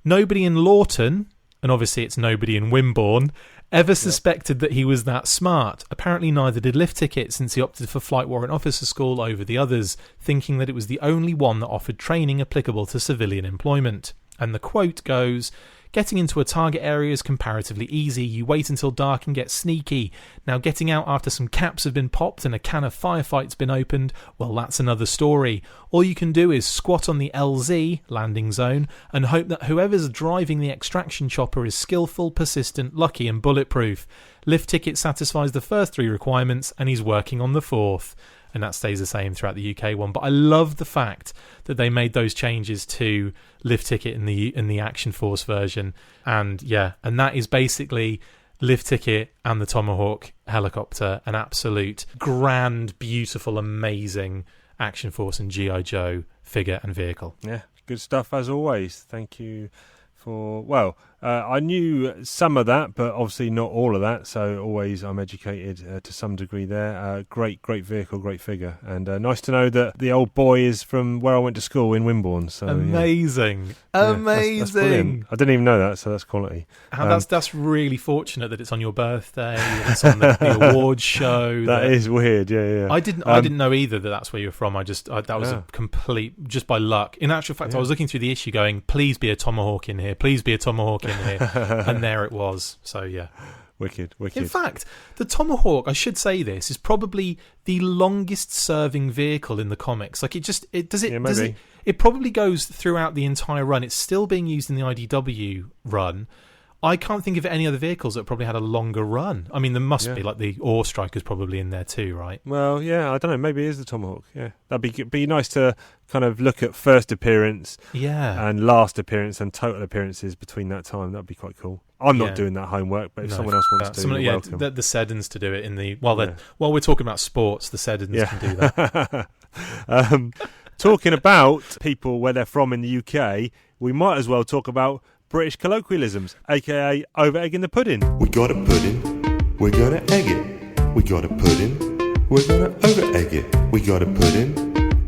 Speaker 3: Nobody in Lawton, and obviously it's nobody in Wimborne, ever suspected that he was that smart. Apparently neither did Lift Ticket, since he opted for Flight Warrant Officer School over the others, thinking that it was the only one that offered training applicable to civilian employment. And the quote goes, "Getting into a target area is comparatively easy. You wait until dark and get sneaky. Now getting out after some caps have been popped and a can of firefight's been opened, well, that's another story. All you can do is squat on the LZ, landing zone, and hope that whoever's driving the extraction chopper is skillful, persistent, lucky and bulletproof. Lift Ticket satisfies the first three requirements and he's working on the fourth." And that stays the same throughout the UK one. But I love the fact that they made those changes to Lift Ticket in the Action Force version. And that is basically Lift Ticket and the Tomahawk helicopter, an absolute grand, beautiful, amazing Action Force and G.I. Joe figure and vehicle.
Speaker 2: Yeah, good stuff as always. Thank you for... I knew some of that, but obviously not all of that, so always I'm educated to some degree there. Great vehicle, great figure, and nice to know that the old boy is from where I went to school in Wimborne. So
Speaker 3: amazing.
Speaker 2: That's brilliant. I didn't even know that, so that's quality.
Speaker 3: That's really fortunate that it's on your birthday, and it's on the awards show.
Speaker 2: That is weird, yeah.
Speaker 3: I didn't know either that that's where you're from. That was a complete, just by luck. In actual fact, I was looking through the issue going, please be a Tomahawk in here, please be a Tomahawk in here. And there it was. So yeah,
Speaker 2: wicked.
Speaker 3: In fact, the Tomahawk, I should say this, is probably the longest serving vehicle in the comics. Like it probably goes throughout the entire run. It's still being used in the IDW run. I can't think of any other vehicles that probably had a longer run. I mean, there must be, like the Ore Striker's probably in there too, right?
Speaker 2: Well, yeah, I don't know. Maybe it is the Tomahawk. Yeah, that'd be nice to kind of look at first appearance, and last appearance and total appearances between that time. That'd be quite cool. I'm not doing that homework, but if someone else wants to, you're welcome.
Speaker 3: The Seddons to do it in the while we're talking about sports, the Seddons can do that.
Speaker 2: Talking about people where they're from in the UK, we might as well talk about British colloquialisms, aka over egging the pudding.
Speaker 1: We got a pudding, we're gonna egg it. We got a pudding, we're gonna over egg it. We got a pudding,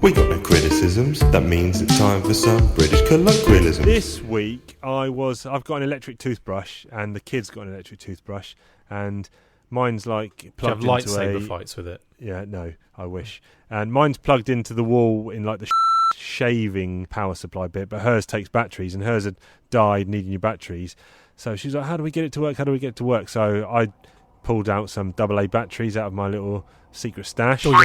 Speaker 1: we got no criticisms. That means it's time for some British colloquialisms.
Speaker 2: This week I've got an electric toothbrush, and the kids got an electric toothbrush, and mine's like plugged
Speaker 3: into
Speaker 2: lightsaber
Speaker 3: fights with it.
Speaker 2: Yeah, no, I wish. And mine's plugged into the wall in like the shaving power supply bit, but hers takes batteries, and hers had died needing new batteries. So she's like, how do we get it to work? So I pulled out some AA batteries out of my little secret stash. And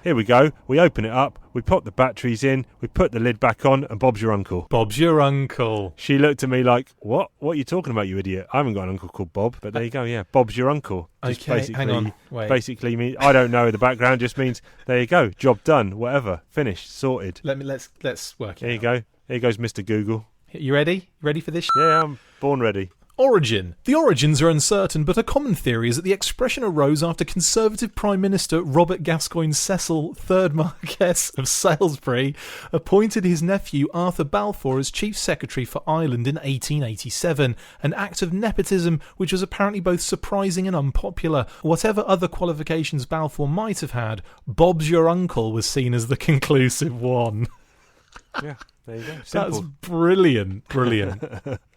Speaker 2: here we go. We open it up, we pop the batteries in, we put the lid back on, and Bob's your uncle.
Speaker 3: Bob's your uncle.
Speaker 2: She looked at me like, what are you talking about, you idiot? I haven't got an uncle called Bob. But there you go, yeah, Bob's your uncle. Just
Speaker 3: okay, hang on. Wait.
Speaker 2: Basically means, I don't know the background, just means there you go, job done, whatever, finished, sorted.
Speaker 3: Let's work it
Speaker 2: There you
Speaker 3: out.
Speaker 2: go. Here goes Mr. Google.
Speaker 3: You ready? You ready for this?
Speaker 2: Yeah, I'm born ready.
Speaker 3: Origin. The origins are uncertain, but a common theory is that the expression arose after Conservative Prime Minister Robert Gascoigne Cecil, 3rd Marquess of Salisbury, appointed his nephew Arthur Balfour as Chief Secretary for Ireland in 1887, an act of nepotism which was apparently both surprising and unpopular. Whatever other qualifications Balfour might have had, Bob's your uncle was seen as the conclusive one.
Speaker 2: Yeah, there you go. Simple.
Speaker 3: That's brilliant.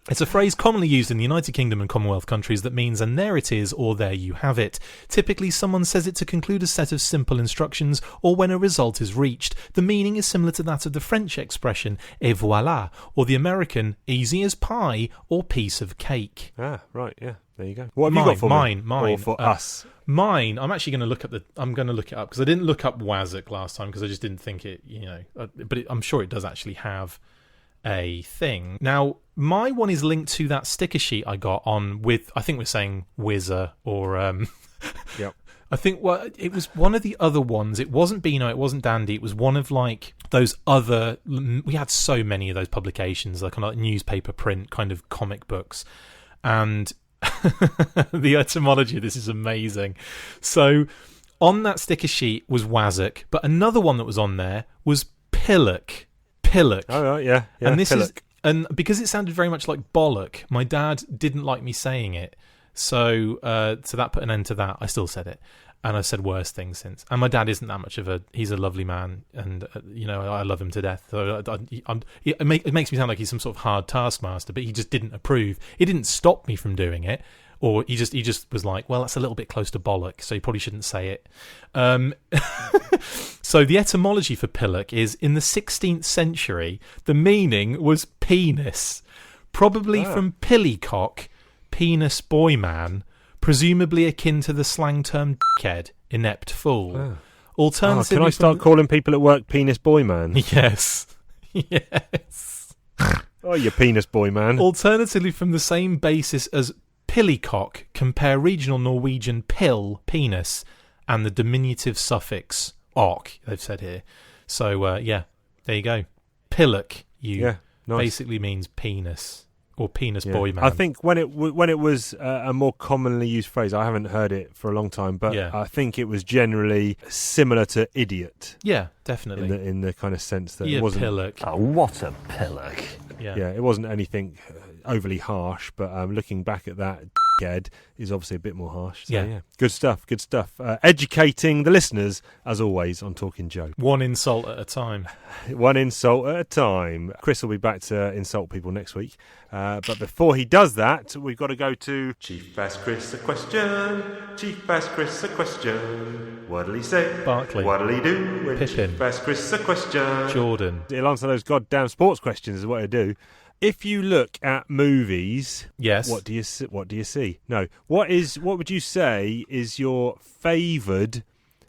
Speaker 3: It's a phrase commonly used in the United Kingdom and Commonwealth countries that means "and there it is" or "there you have it." Typically, someone says it to conclude a set of simple instructions or when a result is reached. The meaning is similar to that of the French expression "et voilà," or the American "easy as pie" or "piece of cake."
Speaker 2: Ah, right, yeah. There you go. What have you got for
Speaker 3: mine?
Speaker 2: Or for us?
Speaker 3: Mine. I'm actually going to look at I'm going to look it up because I didn't look up Wazzock last time because I just didn't think it. But I'm sure it does actually have a thing. Now, my one is linked to that sticker sheet I got on with. I think we're saying Whizzer or
Speaker 2: Yep.
Speaker 3: I think it was one of the other ones. It wasn't Beano, it wasn't Dandy. It was one of like those other. We had so many of those publications, like kind of like newspaper print kind of comic books, and the etymology of this is amazing. So on that sticker sheet was Wazzock, but another one that was on there was Pillock.
Speaker 2: Oh right, yeah.
Speaker 3: And this
Speaker 2: Pillock.
Speaker 3: and because it sounded very much like bollock, my dad didn't like me saying it. So that put an end to that. I still said it, and I've said worse things since. And my dad isn't that much of he's a lovely man, and I love him to death. So it makes me sound like he's some sort of hard taskmaster, but he just didn't approve. It didn't stop me from doing it. Or he just was like, well, that's a little bit close to bollock, so you probably shouldn't say it. So the etymology for pillock is, in the 16th century, the meaning was penis, probably from pillycock, penis boy man, presumably akin to the slang term dickhead, inept fool. Alternatively,
Speaker 2: can I start calling people at work penis boy man?
Speaker 3: Yes. Yes.
Speaker 2: Oh, you penis boy man.
Speaker 3: Alternatively, from the same basis as pillycock, compare regional Norwegian pill, penis, and the diminutive suffix ok, they've said here. So, there you go. Pillock, nice. Basically means penis, or penis boy man.
Speaker 2: I think when it was a more commonly used phrase, I haven't heard it for a long time, but I think it was generally similar to idiot.
Speaker 3: Yeah, definitely.
Speaker 2: In the kind of sense that it wasn't...
Speaker 3: pillock.
Speaker 9: Oh, what a pillock.
Speaker 2: Yeah, it wasn't anything overly harsh, but looking back at that, dickhead is obviously a bit more harsh. So, yeah. Good stuff. Educating the listeners, as always, on Talking Joe.
Speaker 3: One insult at a time.
Speaker 2: One insult at a time. Chris will be back to insult people next week. But before he does that, we've got to go to Chief Bass Chris a question. Chief Bass Chris a question. What'll he say?
Speaker 3: Barkley.
Speaker 2: What'll he do? When
Speaker 3: Pippin.
Speaker 2: Chief Bass Chris a question.
Speaker 3: Jordan.
Speaker 2: He'll answer those goddamn sports questions is what he'll do. If you look at movies,
Speaker 3: yes,
Speaker 2: what do you see? No, what would you say is your favoured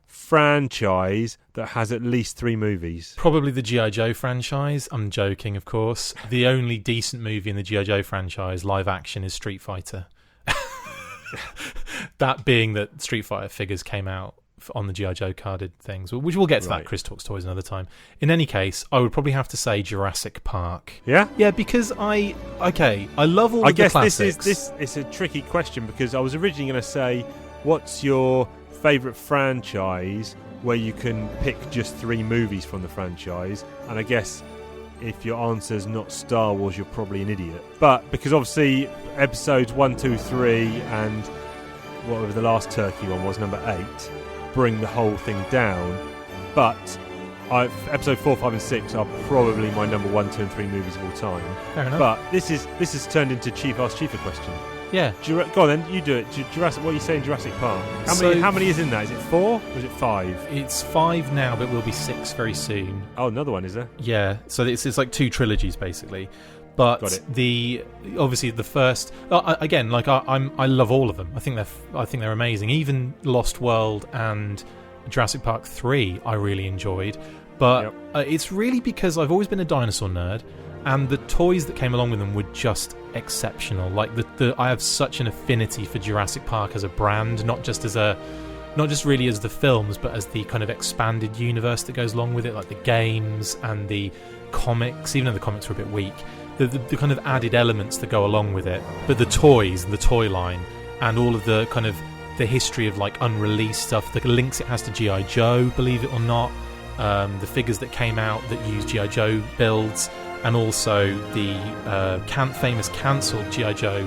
Speaker 2: franchise that has at least 3 movies?
Speaker 3: Probably the G.I. Joe franchise. I'm joking, of course. The only decent movie in the G.I. Joe franchise, live action, is Street Fighter. That being that Street Fighter figures came out on the G.I. Joe carded things, which we'll get to that Chris Talks Toys another time. In any case, I would probably have to say Jurassic Park.
Speaker 2: Yeah?
Speaker 3: Yeah, because I love all of the classics.
Speaker 2: I guess this is a tricky question because I was originally going to say, what's your favourite franchise where you can pick just 3 movies from the franchise? And I guess if your answer's not Star Wars, you're probably an idiot. But because obviously episodes 1, 2, 3 and whatever the last Turkey one was, number 8, bring the whole thing down, but episode 4, 5 and 6 are probably my number 1, 2 and 3 movies of all time.
Speaker 3: Fair enough.
Speaker 2: But this has turned into Chief Ask Chief a question.
Speaker 3: Yeah.
Speaker 2: Go on then, you do it. Jurassic. What are you saying, Jurassic Park? How many is in that? Is it 4 or is it 5?
Speaker 3: It's 5 now, but will be 6 very soon.
Speaker 2: Oh, another one, is there?
Speaker 3: Yeah, so it's like 2 trilogies basically. But obviously the first again, like I love all of them. I think they're amazing. Even Lost World and Jurassic Park 3 I really enjoyed. But it's really because I've always been a dinosaur nerd, and the toys that came along with them were just exceptional. Like I have such an affinity for Jurassic Park as a brand, not just really as the films, but as the kind of expanded universe that goes along with it, like the games and the comics, even though the comics were a bit weak. The kind of added elements that go along with it, but the toys and the toy line and all of the kind of the history of like unreleased stuff, the links it has to G.I. Joe, believe it or not, the figures that came out that use G.I. Joe builds, and also the famous cancelled G.I. Joe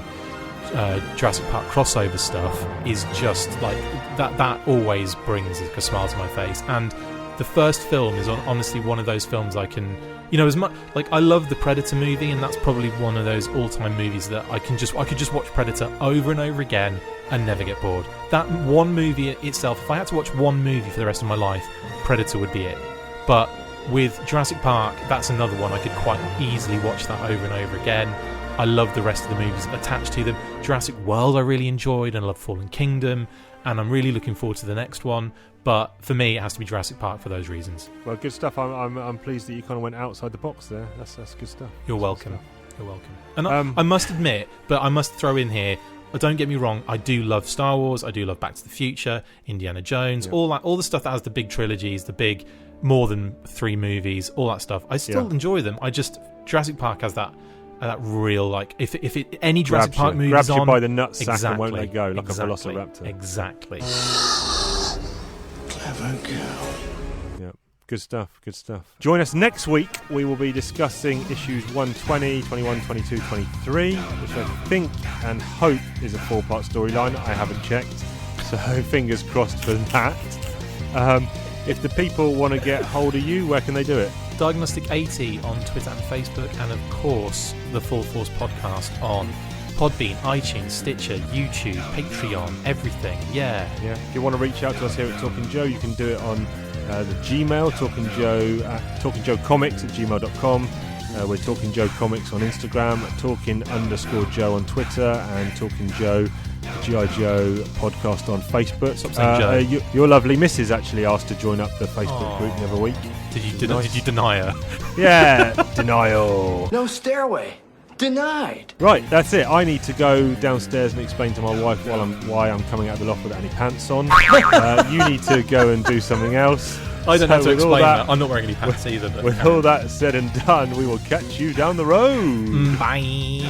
Speaker 3: Jurassic Park crossover stuff is just like that always brings a smile to my face. And the first film is honestly one of those films I can, as much like I love the Predator movie, and that's probably one of those all-time movies that I could just watch Predator over and over again and never get bored. That one movie itself, if I had to watch one movie for the rest of my life, Predator would be it. But with Jurassic Park, that's another one I could quite easily watch that over and over again. I love the rest of the movies attached to them. Jurassic World I really enjoyed, and I love Fallen Kingdom, and I'm really looking forward to the next one. But for me, it has to be Jurassic Park for those reasons.
Speaker 2: Well, good stuff. I'm pleased that you kind of went outside the box there. That's good stuff.
Speaker 3: You're welcome. You're welcome. And I must admit, but I must throw in here, don't get me wrong, I do love Star Wars, I do love Back to the Future, Indiana Jones, all the stuff that has the big trilogies, the big more than 3 movies, all that stuff. I still enjoy them. Jurassic Park has that real, like, if any Jurassic Park movie
Speaker 2: grabs
Speaker 3: is on,
Speaker 2: you by the nutsack
Speaker 3: exactly,
Speaker 2: and won't let go, like a velociraptor.
Speaker 3: Exactly.
Speaker 4: Clever girl.
Speaker 2: Yeah, good stuff. Join us next week. We will be discussing issues 120, 21, 22, 23, which I think and hope is a 4-part storyline. I haven't checked, so fingers crossed for that. If the people want to get hold of you, where can they do it?
Speaker 3: Diagnostic80 on Twitter and Facebook, and of course the Full Force podcast on Podbean, iTunes, Stitcher, YouTube, Patreon, everything. Yeah.
Speaker 2: If you want to reach out to us here at Talking Joe, you can do it on the Gmail, talkingjoecomics@gmail.com. We're Talking Joe Comics on Instagram, Talking_Joe on Twitter, and Talking Joe G.I. Joe podcast on Facebook.
Speaker 3: Stop saying Joe.
Speaker 2: Your lovely missus actually asked to join up the Facebook group the other week.
Speaker 3: Did you deny her?
Speaker 2: Yeah, denial.
Speaker 4: No stairway. Denied.
Speaker 2: Right, that's it. I need to go downstairs and explain to my wife why I'm coming out of the loft without any pants on. You need to go and do something else.
Speaker 3: I don't have to explain that. I'm not wearing any pants either. But
Speaker 2: with all that said and done, we will catch you down the road.
Speaker 3: Bye.